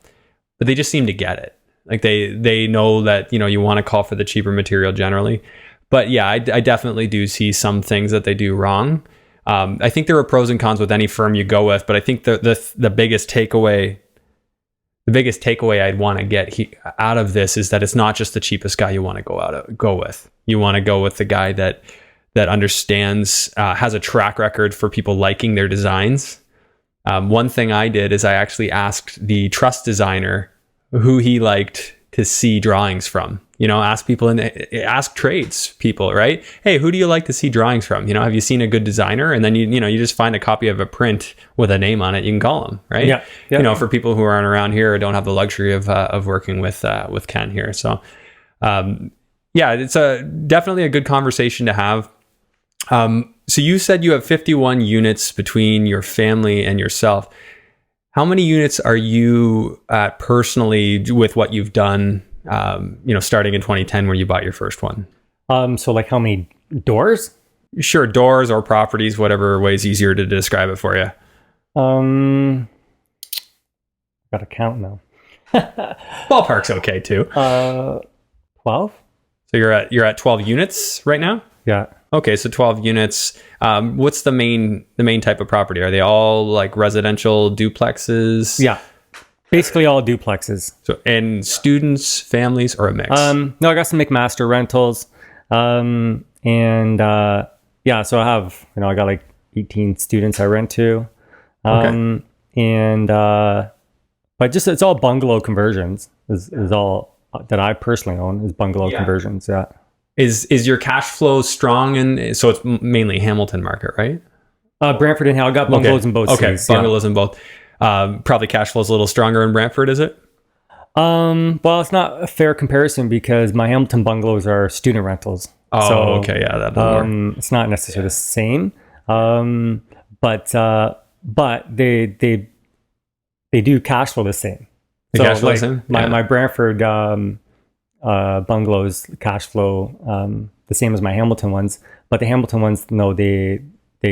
but they just seem to get it. They know that, you want to call for the cheaper material generally. But yeah, I definitely do see some things that they do wrong. I think there are pros and cons with any firm you go with, but I think the biggest takeaway I'd want to get out of this is that it's not just the cheapest guy you want to go with. You want to go with the guy that understands, has a track record for people liking their designs. One thing I did is I actually asked the truss designer who he liked to see drawings from. Ask people and ask trades people, right? Hey, who do you like to see drawings from? Have you seen a good designer? And then you just find a copy of a print with a name on it. You can call them, right? Yeah. For people who aren't around here or don't have the luxury of working with Ken here. So, Yeah, it's definitely a good conversation to have. So you said you have 51 units between your family and yourself. How many units are you at personally with what you've done, starting in 2010 when you bought your first one? So like how many doors? Sure, doors or properties, whatever way is easier to describe it for you. Got to count now. Ballpark's okay too. 12? So you're at 12 units right now? Yeah. Okay, so 12 units. What's the main type of property? Are they all like residential duplexes? Yeah. Basically all duplexes. So, and students, families, or a mix? No, I got some McMaster rentals. So I have, I got like 18 students I rent to. Okay. But just, it's all bungalow conversions is all that I personally own is bungalow conversions. Yeah. Is your cash flow strong? And so it's mainly Hamilton market, right? Brantford and Hale. I got bungalows in both cities. Bungalows in both. Probably cash flow is a little stronger in Brantford, is it? Well, it's not a fair comparison because my Hamilton bungalows are student rentals. Oh, so, okay, yeah, that doesn't work. It's not necessarily the same, but they do cash flow the same. They cash flow the same? My Brantford bungalows cash flow the same as my Hamilton ones, but the Hamilton ones, no, they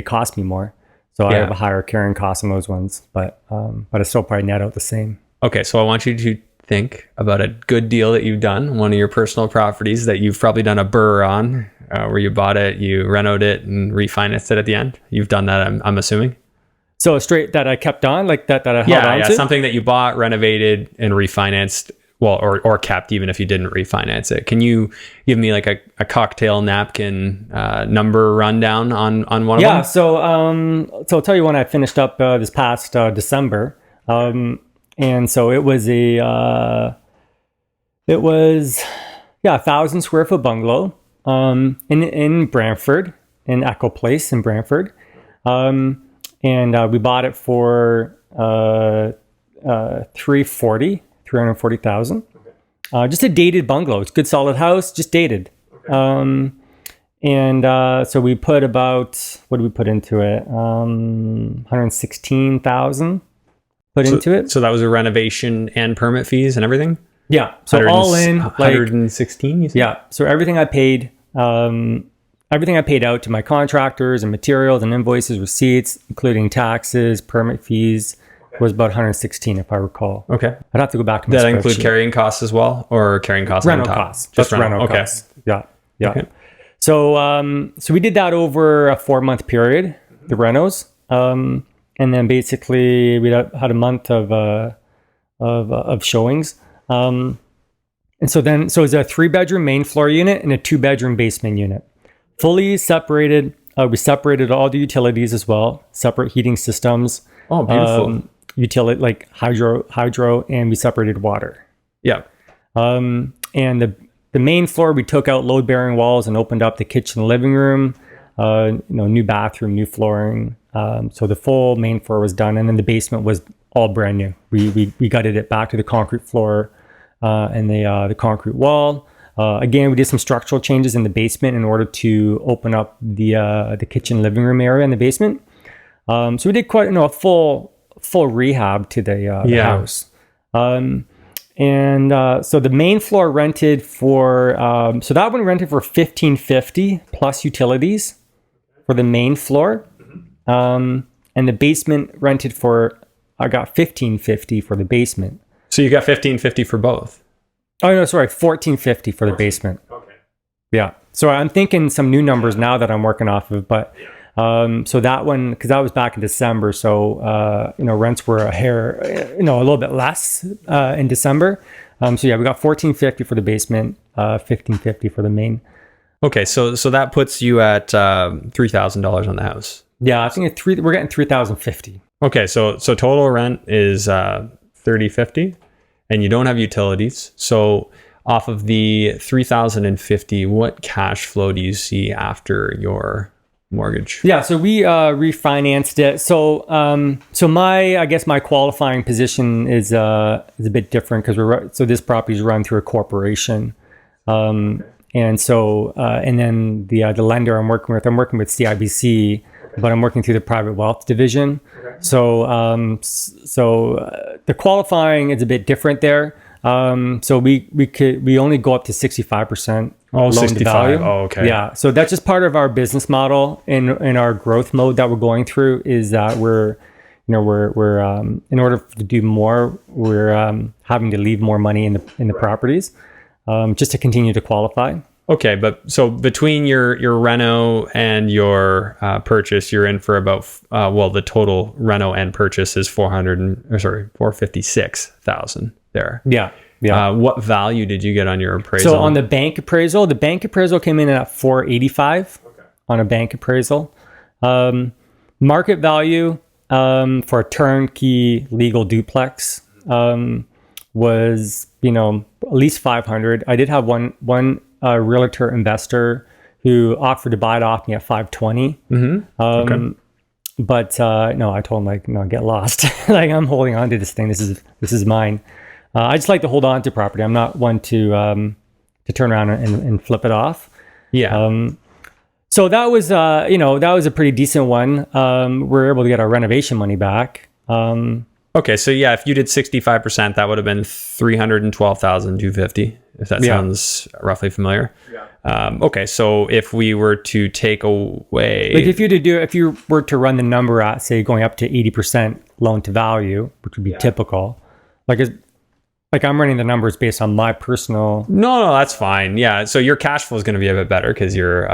cost me more, so I have a higher carrying cost on those ones, but I still probably net out the same. Okay, so I want you to think about a good deal that you've done, one of your personal properties that you've probably done a burr on, where you bought it, you renoed it, and refinanced it at the end. You've done that, I'm assuming. So straight that I kept on, like that I held on to? Yeah, something that you bought, renovated, and refinanced, well, or kept even if you didn't refinance it. Can you give me like a cocktail napkin number rundown on one of them? Yeah, so I'll tell you when I finished up this past December. And so it was a 1,000 square foot bungalow in Brantford, in Echo Place in Brantford. And we bought it for $340,000. Just a dated bungalow. It's a good solid house, just dated. So we put about, what did we put into it? $116,000 into it. So that was a renovation and permit fees and everything? Yeah. So all in like 116, you said? Yeah. So everything I paid out to my contractors and materials and invoices, receipts, including taxes, permit fees, was about 116 if I recall. Okay. I'd have to go back to my that include carrying costs as well, or carrying costs rental on top? Costs. Just rental costs. Yeah. Yeah. Okay. So we did that over a 4-month period, the renos. And then basically we had a month of showings. So it's a 3-bedroom main floor unit and a 2-bedroom basement unit. Fully separated. We separated all the utilities as well. Separate heating systems. Oh, beautiful. Utility like hydro, and we separated water. Yeah. And the main floor, we took out load-bearing walls and opened up the kitchen and living room. New bathroom, new flooring. So the full main floor was done, and then the basement was all brand new. We gutted it back to the concrete floor and the concrete wall. Again, we did some structural changes in the basement in order to open up the kitchen living room area in the basement. So we did quite a full rehab to the house. So the main floor rented for so that one rented for $1,550 plus utilities for the main floor. And the basement rented for, I got $1,550 for the basement. So you got $1,550 for both? Oh, no, sorry, $1,450 for the basement. Okay. Yeah. So I'm thinking some new numbers now that I'm working off of, but so that one, because that was back in December, so rents were a little bit less in December. So yeah, we got $1,450 for the basement, $1,550 for the main. Okay, so that puts you at $3,000 on the house. Yeah, I think we're getting $3,050. Okay, so total rent is $3,050, and you don't have utilities. So off of the $3,050, what cash flow do you see after your mortgage? Yeah, so we refinanced it. So my qualifying position is a bit different because this property is run through a corporation. And so, and then the lender I'm working with CIBC, but I'm working through the private wealth division. Okay. So, the qualifying is a bit different there. So we only go up to 65% loan 65. To value. Oh, okay. Yeah. So that's just part of our business model in our growth mode that we're going through, is that we're in order to do more, we're having to leave more money in the properties, just to continue to qualify. Okay, but so between your reno and your purchase, you're in for about the total reno and purchase is 456,000 there. Yeah. What value did you get on your appraisal? So on the bank appraisal came in at 485 on a bank appraisal. Market value for a turnkey legal duplex was at least 500. I did have one realtor investor who offered to buy it off me at 520. Mm-hmm. But no, I told him no, get lost. I'm holding on to this thing. This is mine. I just like to hold on to property. I'm not one to turn around and flip it off. Yeah. So that was that was a pretty decent one. We were able to get our renovation money back. Okay, so yeah, if you did 65%, that would have been $312,250. If that sounds roughly familiar. Yeah. Okay, so if we were to take away, if you were to run the number at, say, going up to 80% loan to value, which would be typical, I'm running the numbers based on my personal. No, that's fine. Yeah, so your cash flow is going to be a bit better because you're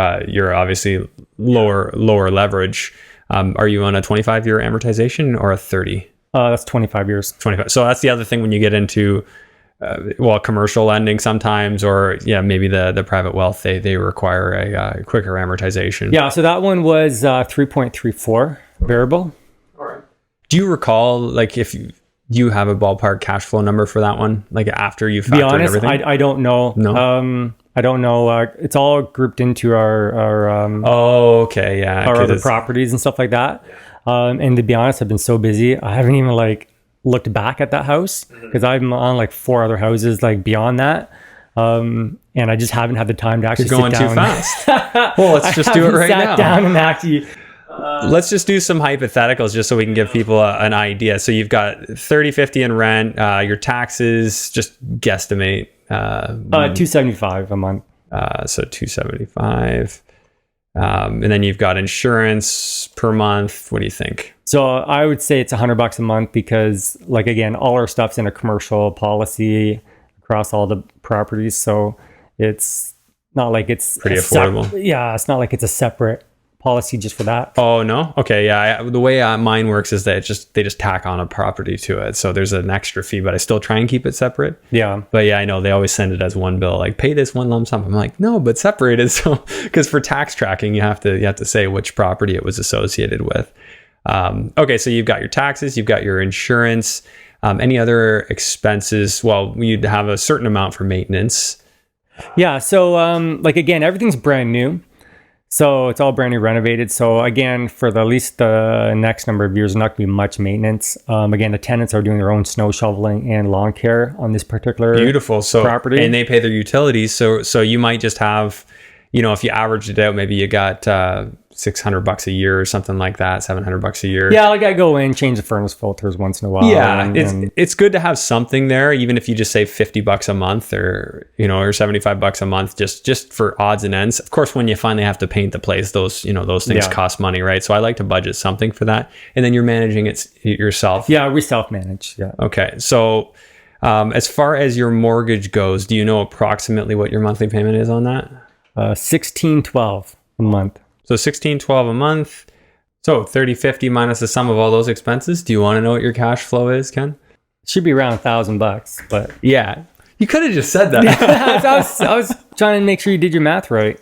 obviously lower leverage. Are you on a 25-year amortization or a 30? That's 25 years. 25. So that's the other thing when you get into commercial lending sometimes, or maybe the private wealth, they require a quicker amortization. Yeah, so that one was 3.34 variable. All right. Do you recall if you have a ballpark cash flow number for that one, after you factor in everything? I don't know. No. I don't know. It's all grouped into our okay, yeah, our other properties and stuff like that. And to be honest, I've been so busy, I haven't even looked back at that house, because I'm on 4 other houses beyond that, and I just haven't had the time to actually. You're going sit down. Too fast. Well, let's just do it right now. Sat down and actually. Let's just do some hypotheticals just so we can give people an idea. So you've got 30-50 in rent, your taxes, just guesstimate. $275 a month. So $275. And then you've got insurance per month. What do you think? So I would say it's $100 a month, because again, all our stuff's in a commercial policy across all the properties. So it's not like it's pretty affordable. It's not like it's a separate policy just for that. Oh no. Okay. Yeah. The way mine works is that they just tack on a property to it. So there's an extra fee, but I still try and keep it separate. Yeah. But yeah, I know they always send it as one bill, pay this one lump sum. I'm like, no, but separated. So, because for tax tracking, you have to say which property it was associated with. Okay. So you've got your taxes, you've got your insurance, any other expenses. Well, you'd have a certain amount for maintenance. Yeah. So, again, everything's brand new. So it's all brand new renovated. So again, for at least the next number of years, there's not going to be much maintenance. Again, the tenants are doing their own snow shoveling and lawn care on this particular property. And they pay their utilities. So you might just have, if you average it out, maybe you got $600 a year or something like that, $700 a year. Yeah, I go in, change the furnace filters once in a while. Yeah, it's good to have something there, even if you just save $50 a month or $75 a month, just for odds and ends. Of course, when you finally have to paint the place, those things cost money, right? So I like to budget something for that, and then you're managing it yourself. Yeah, we self-manage. Yeah. Okay, so as far as your mortgage goes, do you know approximately what your monthly payment is on that? $1,612 a month. So $1,612 a month. So $30-50 minus the sum of all those expenses. Do you want to know what your cash flow is, Ken? It should be around $1,000, but yeah, you could have just said that. I was trying to make sure you did your math right.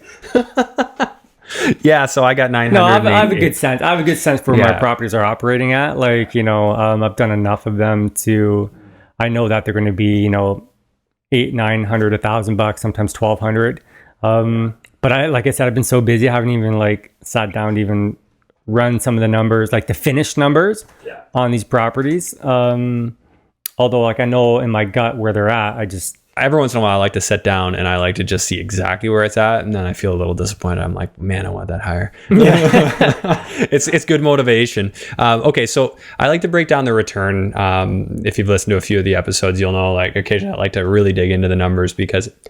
Yeah, so I got 900. No, I have a good sense. I have a good sense for where my properties are operating at. I've done enough of them to. I know that they're going to be, $800, $900, $1,000, sometimes $1,200. But like I said, I've been so busy, I haven't even sat down to even run some of the numbers, the finished numbers on these properties. Although I know in my gut where they're at, every once in a while I like to sit down and I like to just see exactly where it's at, and then I feel a little disappointed. I'm like, man, I want that higher. Yeah. It's good motivation. Okay, so I like to break down the return. If you've listened to a few of the episodes, you'll know like occasionally I like to really dig into the numbers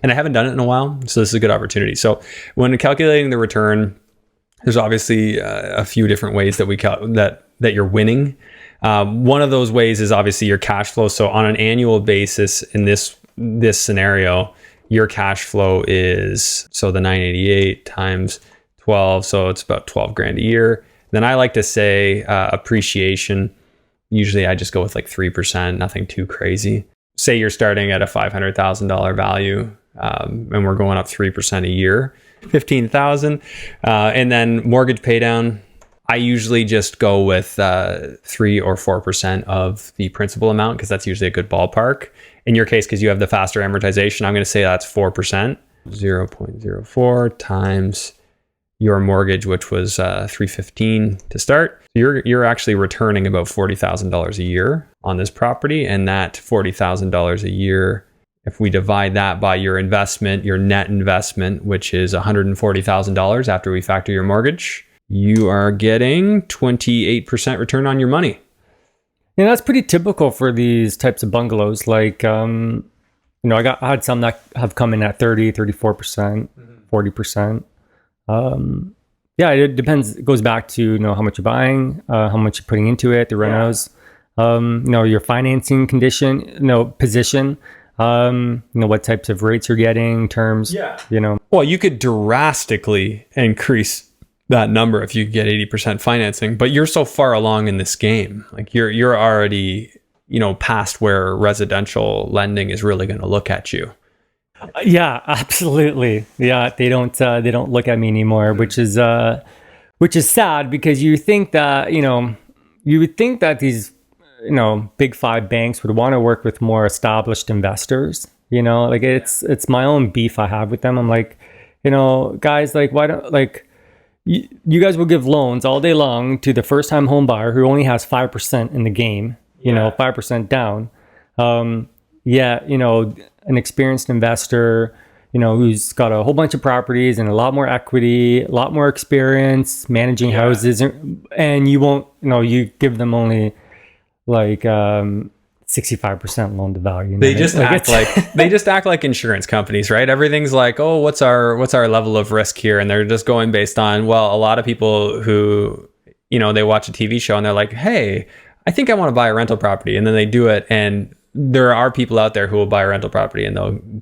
and I haven't done it in a while, so this is a good opportunity. So when calculating the return, there's obviously a few different ways that that you're winning. One of those ways is obviously your cash flow. So on an annual basis in this scenario, your cash flow is, so the 988 times 12, so it's about 12 grand a year. Then I like to say appreciation. Usually I just go with like 3%, nothing too crazy. Say you're starting at a $500,000 value, and we're going up 3% a year, 15,000. And then mortgage pay down, I usually just go with 3 or 4% of the principal amount, because that's usually a good ballpark. In your case, because you have the faster amortization, I'm going to say that's 4%. 0.04 times your mortgage, which was $315 to start. You're actually returning about $40,000 a year on this property, and that $40,000 a year, if we divide that by your investment, your net investment, which is $140,000 after we factor your mortgage, you are getting 28% return on your money. Yeah, that's pretty typical for these types of bungalows. Like, I had some that have come in at 30, 34%, 40%. Yeah, it depends. It goes back to, how much you're buying, how much you're putting into it, the renos, your financing condition, position, what types of rates you're getting, terms, Well, you could drastically increase that number if you get 80% financing, but you're so far along in this game. Like you're already, past where residential lending is really going to look at you. Yeah, absolutely. Yeah, they don't look at me anymore, which is sad, because you think that, you would think that these, big five banks would want to work with more established investors. Like it's my own beef I have with them. I'm like, guys, like, why don't, like, you guys will give loans all day long to the first time home buyer who only has 5% in the game, 5% down. An experienced investor, who's got a whole bunch of properties and a lot more equity, a lot more experience managing houses, and you won't, you give them only like 65% loan to value. They just act like insurance companies, right? Everything's like, oh, what's our level of risk here? And they're just going based on, well, a lot of people who, they watch a TV show and they're like, hey, I think I want to buy a rental property. And then they do it. And there are people out there who will buy a rental property and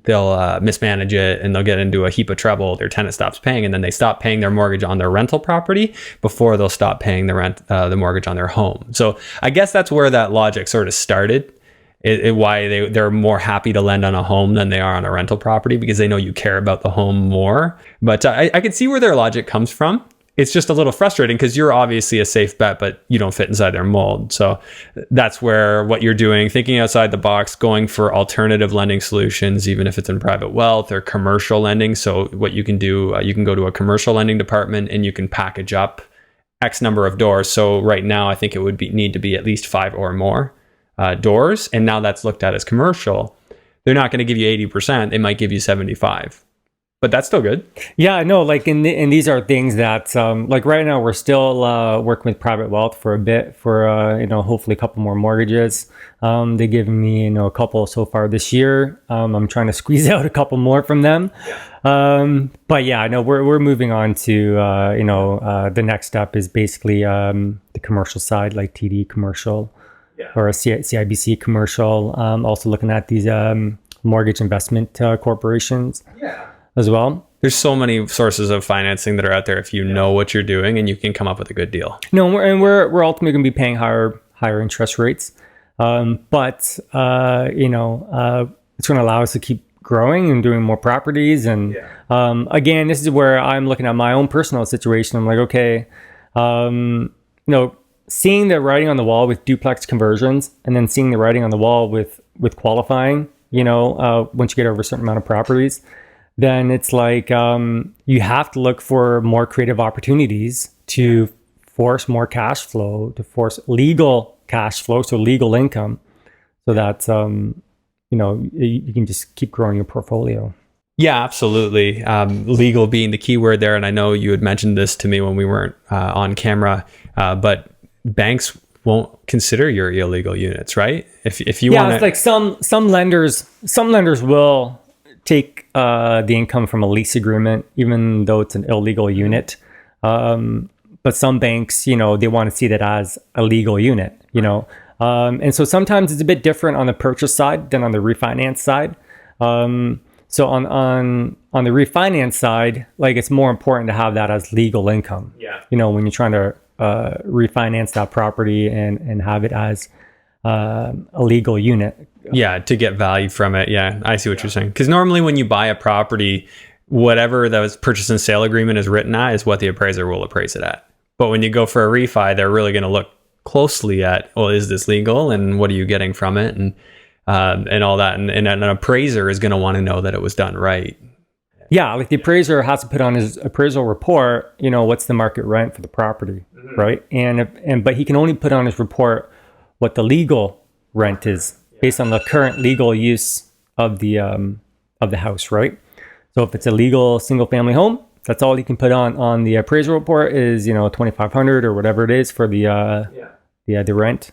they'll mismanage it, and they'll get into a heap of trouble. Their tenant stops paying, and then they stop paying their mortgage on their rental property before they'll stop paying the mortgage on their home. So I guess that's where that logic sort of started. Why they're more happy to lend on a home than they are on a rental property, because they know you care about the home more. But I can see where their logic comes from. It's just a little frustrating because you're obviously a safe bet, but you don't fit inside their mold. So that's where what you're doing, thinking outside the box, going for alternative lending solutions, even if it's in private wealth or commercial lending. So what you can do, you can go to a commercial lending department and you can package up X number of doors. So right now, I think it would need to be at least 5 or more doors. And now that's looked at as commercial. They're not going to give you 80%. They might give you 75%. But that's still good. Yeah, no, like, and these are things that, like right now we're still working with private wealth for a bit for, hopefully a couple more mortgages. They've given me, a couple so far this year. I'm trying to squeeze out a couple more from them. But yeah, no, we're moving on to, the next step is basically the commercial side, like TD commercial or a CIBC commercial. Also looking at these mortgage investment corporations. As well. There's so many sources of financing that are out there if you know what you're doing, and you can come up with a good deal. No, we're ultimately going to be paying higher interest rates, but it's going to allow us to keep growing and doing more properties. And again, this is where I'm looking at my own personal situation. I'm like, okay, seeing the writing on the wall with duplex conversions, and then seeing the writing on the wall with qualifying. Once you get over a certain amount of properties, then it's like you have to look for more creative opportunities to force more cash flow, to force legal cash flow, so legal income, so that you can just keep growing your portfolio. Yeah, absolutely. Legal being the key word there. And I know you had mentioned this to me when we weren't on camera, but banks won't consider your illegal units, right? If you want it's like some lenders will take the income from a lease agreement, even though it's an illegal unit. But some banks, they want to see that as a legal unit, and so sometimes it's a bit different on the purchase side than on the refinance side. So on the refinance side, like it's more important to have that as legal income. Yeah. When you're trying to refinance that property and have it as a legal unit. Yeah, to get value from it. Yeah, I see what you're saying. Because normally when you buy a property, whatever that purchase and sale agreement is written at is what the appraiser will appraise it at. But when you go for a refi, they're really going to look closely at, well, is this legal and what are you getting from it, and all that. And an appraiser is going to want to know that it was done right. Yeah, like the appraiser has to put on his appraisal report, what's the market rent for the property, right? But he can only put on his report what the legal rent is based on the current legal use of the house, right? So if it's a legal single family home, that's all he can put on the appraisal report is $2,500 or whatever it is for the rent.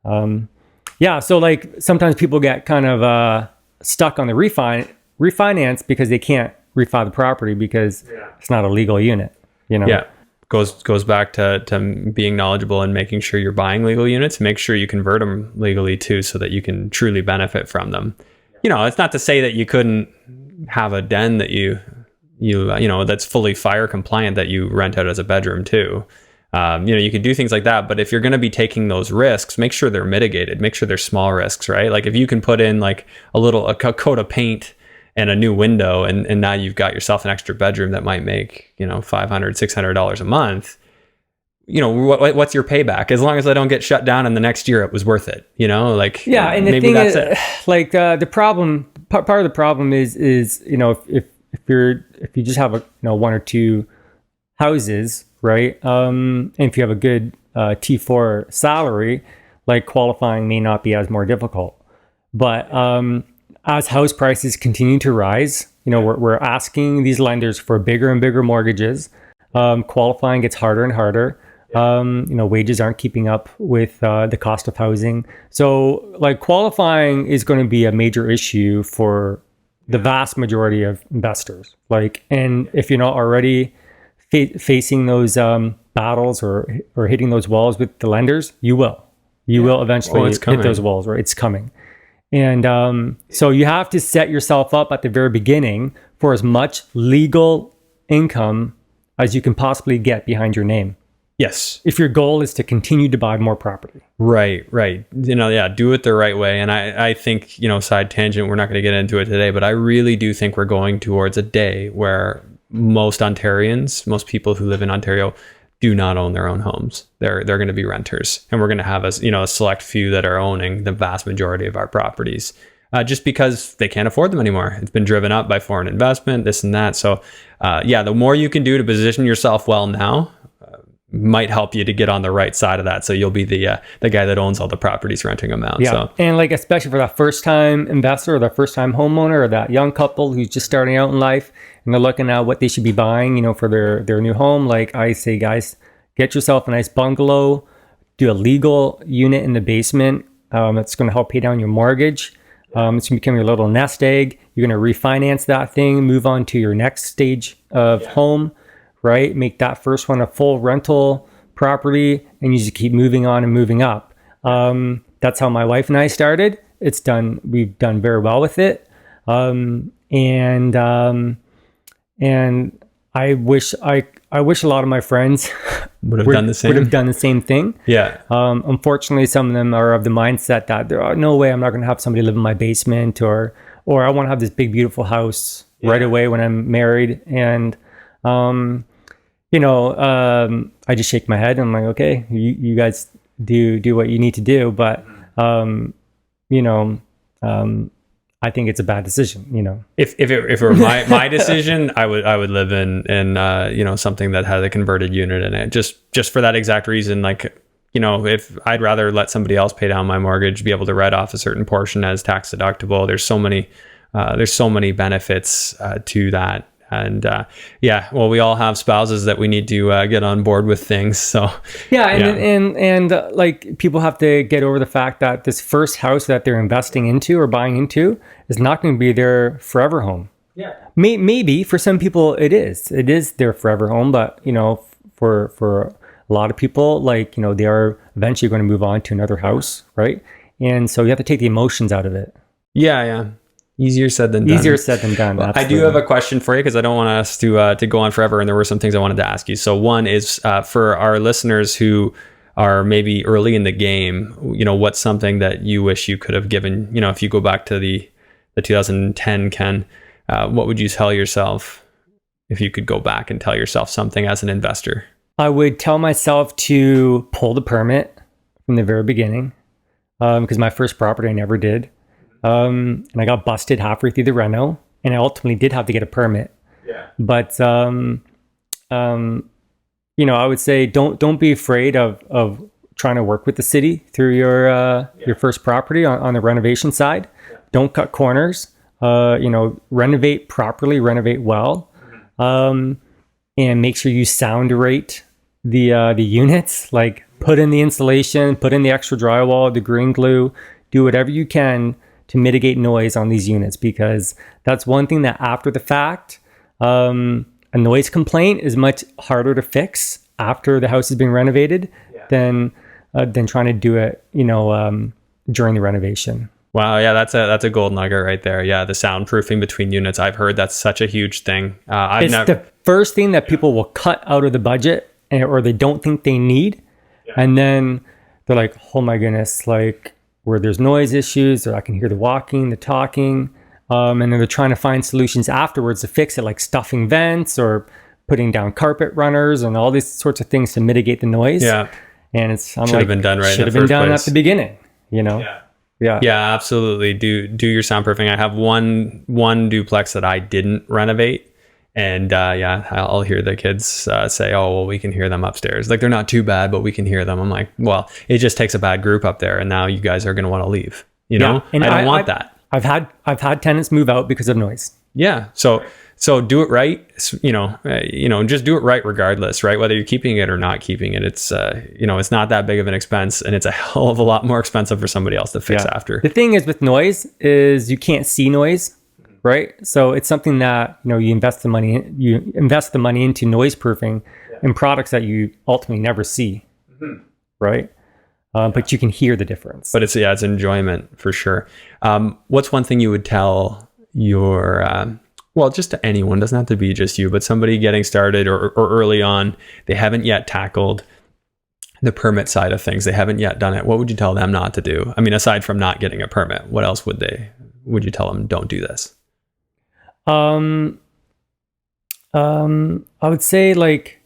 So like sometimes people get kind of stuck on the refinance because they can't refi the property because it's not a legal unit. Yeah, goes back to being knowledgeable and making sure you're buying legal units. Make sure you convert them legally too, so that you can truly benefit from them. It's not to say that you couldn't have a den that you that's fully fire compliant that you rent out as a bedroom too. You could do things like that, but if you're going to be taking those risks, make sure they're mitigated. Make sure they're small risks, right? Like if you can put in like a coat of paint and a new window, and now you've got yourself an extra bedroom that might make $500, $600 a month. What's your payback? As long as I don't get shut down in the next year, it was worth it. And the maybe thing that's is, it. like the problem, part of the problem is if you just have one or two houses, right? And if you have a good T4 salary, like qualifying may not be as more difficult. But as house prices continue to rise, we're asking these lenders for bigger and bigger mortgages. Qualifying gets harder and harder. Wages aren't keeping up with the cost of housing. So like qualifying is going to be a major issue for the vast majority of investors. And if you're not already facing those battles or hitting those walls with the lenders, you will eventually hit those walls, right? It's coming. And so you have to set yourself up at the very beginning for as much legal income as you can possibly get behind your name. Yes. If your goal is to continue to buy more property. Right. Do it the right way. And I think, side tangent, we're not going to get into it today, but I really do think we're going towards a day where most Ontarians, most people who live in Ontario do not own their own homes. They're going to be renters. And we're going to have a select few that are owning the vast majority of our properties. Just because they can't afford them anymore. It's been driven up by foreign investment, this and that. So, the more you can do to position yourself well now might help you to get on the right side of that. So you'll be the guy that owns all the properties, renting them out. Yeah, so. And like especially for that first-time investor or that first-time homeowner or that young couple who's just starting out in life and they're looking at what they should be buying, for their new home. Like I say, guys, get yourself a nice bungalow, do a legal unit in the basement. That's going to help pay down your mortgage. It's going to become your little nest egg. You're going to refinance that thing, move on to your next stage of home, right? Make that first one a full rental property, and you just keep moving on and moving up. That's how my wife and I started. We've done very well with it. And I wish a lot of my friends would have done the same thing. Yeah. Unfortunately, some of them are of the mindset that there are no way I'm not going to have somebody live in my basement, or I want to have this big beautiful house right away when I'm married. And I just shake my head and I'm like, okay, you guys do what you need to do, but I think it's a bad decision. If it were my decision, I would live in something that had a converted unit in it, just for that exact reason. Like if I'd rather let somebody else pay down my mortgage, be able to write off a certain portion as tax deductible. There's so many benefits to that. And well, we all have spouses that we need to get on board with things. So and like people have to get over the fact that this first house that they're investing into or buying into is not going to be their forever home. Yeah, maybe for some people it is their forever home, but for a lot of people, like, they are eventually going to move on to another house, right? And so you have to take the emotions out of it. Yeah. Easier said than done. Well, I do have a question for you because I don't want us to go on forever, and there were some things I wanted to ask you. So one is for our listeners who are maybe early in the game, what's something that you wish you could have given, if you go back to the 2010 Ken, what would you tell yourself if you could go back and tell yourself something as an investor? I would tell myself to pull the permit from the very beginning, because my first property I never did. And I got busted halfway through the reno, and I ultimately did have to get a permit. Yeah. But I would say don't be afraid of trying to work with the city through your first property on the renovation side. Yeah. Don't cut corners. Renovate properly, renovate well, and make sure you sound rate the units. Like put in the insulation, put in the extra drywall, the green glue, do whatever you can to mitigate noise on these units, because that's one thing that after the fact, a noise complaint is much harder to fix after the house has been renovated than trying to do it, during the renovation. Wow, yeah, that's a gold nugget right there. Yeah, the soundproofing between units. I've heard that's such a huge thing. It's the first thing that people will cut out of the budget, or they don't think they need, and then they're like, "Oh my goodness!" Like where there's noise issues, or I can hear the walking, the talking, and then they're trying to find solutions afterwards to fix it, like stuffing vents or putting down carpet runners and all these sorts of things to mitigate the noise. Yeah, and should have been done right. Should have been done at the beginning. Yeah, absolutely. Do your soundproofing. I have one duplex that I didn't renovate, and I'll hear the kids say, "Oh, well, we can hear them upstairs. Like they're not too bad, but we can hear them." I'm like, "Well, it just takes a bad group up there, and now you guys are going to want to leave." And I don't want that. I've had tenants move out because of noise. Yeah, so do it right. Just do it right regardless, right? Whether you're keeping it or not keeping it, it's it's not that big of an expense, and it's a hell of a lot more expensive for somebody else to fix after. The thing is with noise is you can't see noise, right? So it's something that you invest the money into noise proofing in products that you ultimately never see, right? But you can hear the difference. But it's enjoyment for sure. What's one thing you would tell your just to anyone, doesn't have to be just you, but somebody getting started or early on, they haven't yet tackled the permit side of things. They haven't yet done it. What would you tell them not to do? I mean, aside from not getting a permit, what else would you tell them? Don't do this. I would say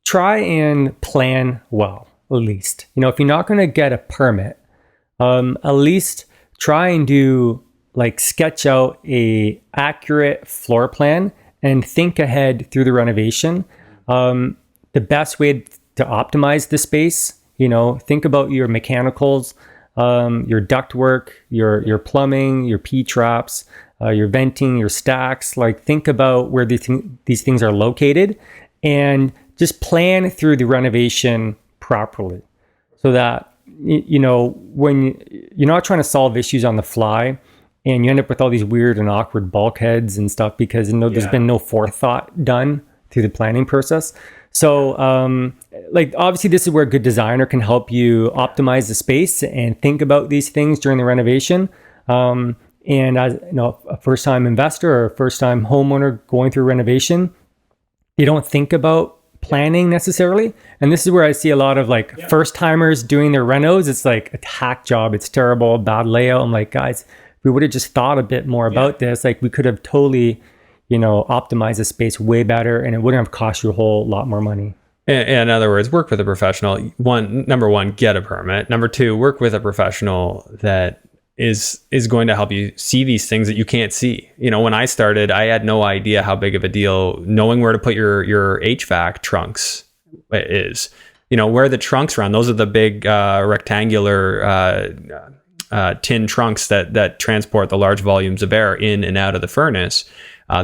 try and plan well, at least. If you're not going to get a permit, at least try and do sketch out a accurate floor plan and think ahead through the renovation. The best way to optimize the space, think about your mechanicals, your ductwork, your plumbing, your P-traps, your venting, your stacks. Think about where these things are located, and just plan through the renovation properly, so that when you're not trying to solve issues on the fly, and you end up with all these weird and awkward bulkheads and stuff because there's been no forethought done through the planning process. So, obviously, this is where a good designer can help you optimize the space and think about these things during the renovation. And as a first-time investor or a first-time homeowner going through renovation, you don't think about planning necessarily. And this is where I see a lot of first-timers doing their renos. It's like a hack job. It's terrible, bad layout. I'm like, guys, we would have just thought a bit more about this. We could have totally, optimized the space way better, and it wouldn't have cost you a whole lot more money. In other words, work with a professional. Number one, get a permit. Number two, work with a professional that is going to help you see these things that you can't see. When I started, I had no idea how big of a deal knowing where to put your HVAC trunks is. where the trunks run, those are the big rectangular tin trunks that transport the large volumes of air in and out of the furnace.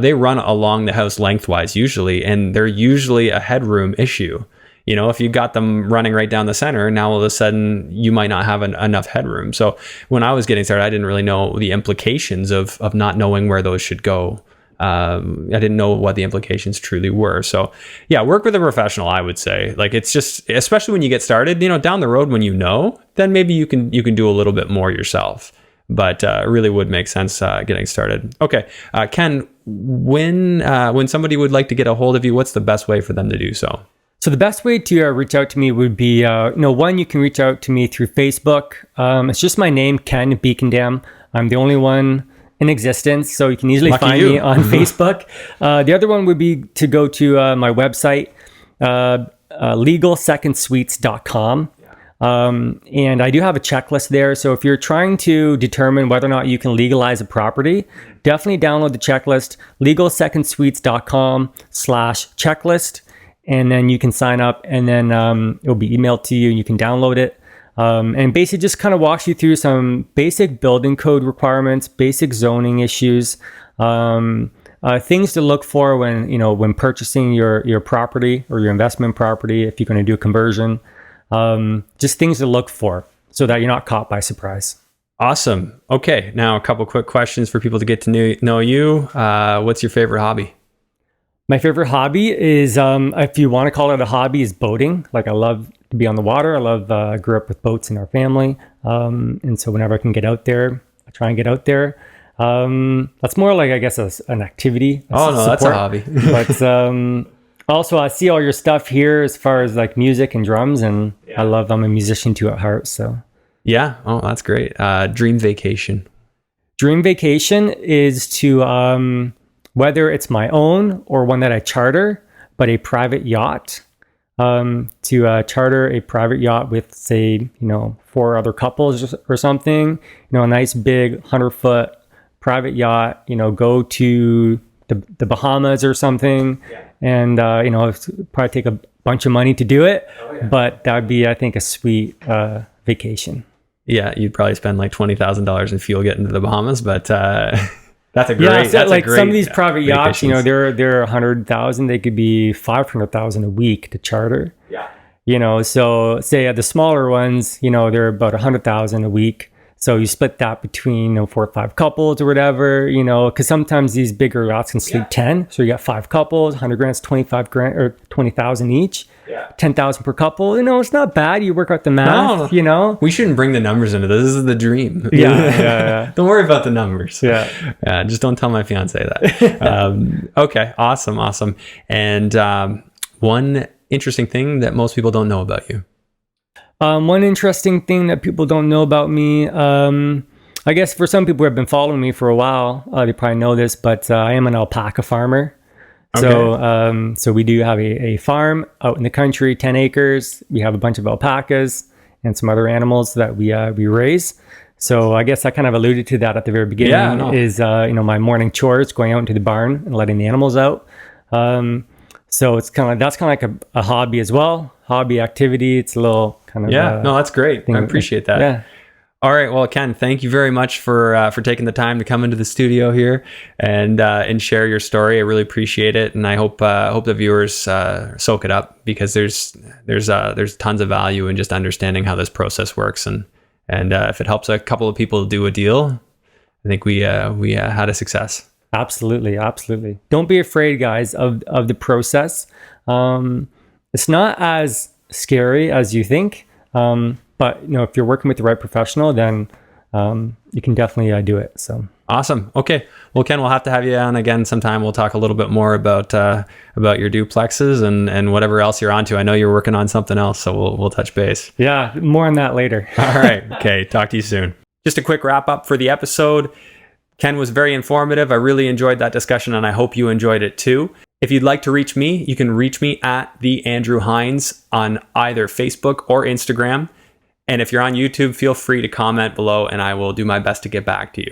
They run along the house lengthwise usually, and they're usually a headroom issue. If you got them running right down the center, now all of a sudden you might not have enough headroom. So when I was getting started, I didn't really know the implications of not knowing where those should go. I didn't know what the implications truly were. So yeah, work with a professional, I would say. Like, it's just, especially when you get started, down the road when then maybe you can do a little bit more yourself. But it really would make sense getting started. Okay, Ken, when somebody would like to get a hold of you, what's the best way for them to do so? So the best way to reach out to me would be, one, you can reach out to me through Facebook. It's just my name, Ken Becondam. I'm the only one in existence, so you can easily find me on Facebook. The other one would be to go to my website, legalsecondsuites.com. And I do have a checklist there. So if you're trying to determine whether or not you can legalize a property, definitely download the checklist, legalsecondsuites.com/checklist. And then you can sign up, and then it'll be emailed to you and you can download it. And basically just kind of walks you through some basic building code requirements, basic zoning issues, things to look for when purchasing your property or your investment property, if you're going to do a conversion, just things to look for so that you're not caught by surprise. Awesome. Okay. Now a couple quick questions for people to get to know you. What's your favorite hobby? My favorite hobby is, if you want to call it a hobby, is boating. Like, I love to be on the water. I grew up with boats in our family. And so whenever I can get out there, I try and get out there. That's more like, I guess, an activity. That's a hobby. But also, I see all your stuff here as far as like music and drums. And I'm a musician too at heart. So yeah. Oh, that's great. Dream vacation. Dream vacation is to... whether it's my own or one that I charter, but a private yacht, to charter a private yacht with, say, 4 other couples or something, a nice big 100-foot private yacht, go to the Bahamas or something. And, probably take a bunch of money to do it, but that would be, I think, a sweet vacation. Yeah, you'd probably spend like $20,000 in fuel getting to the Bahamas, but... That's a great. Yeah, so that's some of these private yachts, vacations. they're 100,000. They could be 500,000 a week to charter. Yeah. So say the smaller ones, they're about 100,000 a week. So you split that between 4 or 5 couples or whatever. Because sometimes these bigger yachts can sleep 10. So you got 5 couples, 100 grand, 25 grand or 20,000 each. Yeah. 10,000 per couple. It's not bad. You work out the math. We shouldn't bring the numbers into this. This is the dream. Yeah. Don't worry about the numbers. Yeah. Just don't tell my fiance that. Okay. Awesome. And one interesting thing that most people don't know about you. One interesting thing that people don't know about me, I guess for some people who have been following me for a while, they probably know this, but I am an alpaca farmer. Okay. So we do have a farm out in the country, 10 acres. We have a bunch of alpacas and some other animals that we raise. So I guess I kind of alluded to that at the very beginning. Is my morning chores, going out into the barn and letting the animals out. So it's that's kind of like a hobby as well. Hobby activity. It's a little kind of that's great. I appreciate that. Yeah. All right. Well, Ken, thank you very much for taking the time to come into the studio here and share your story. I really appreciate it, and I hope the viewers soak it up, because there's tons of value in just understanding how this process works, and if it helps a couple of people do a deal, I think we had a success. Absolutely. Don't be afraid, guys, of the process. It's not as scary as you think. But if you're working with the right professional, then you can definitely do it. So awesome. Okay. Well, Ken, we'll have to have you on again sometime. We'll talk a little bit more about your duplexes and whatever else you're onto. I know you're working on something else, so we'll touch base. Yeah, more on that later. All right. Okay. Talk to you soon. Just a quick wrap up for the episode. Ken was very informative. I really enjoyed that discussion, and I hope you enjoyed it too. If you'd like to reach me, you can reach me at the Andrew Hines on either Facebook or Instagram. And if you're on YouTube, feel free to comment below, and I will do my best to get back to you.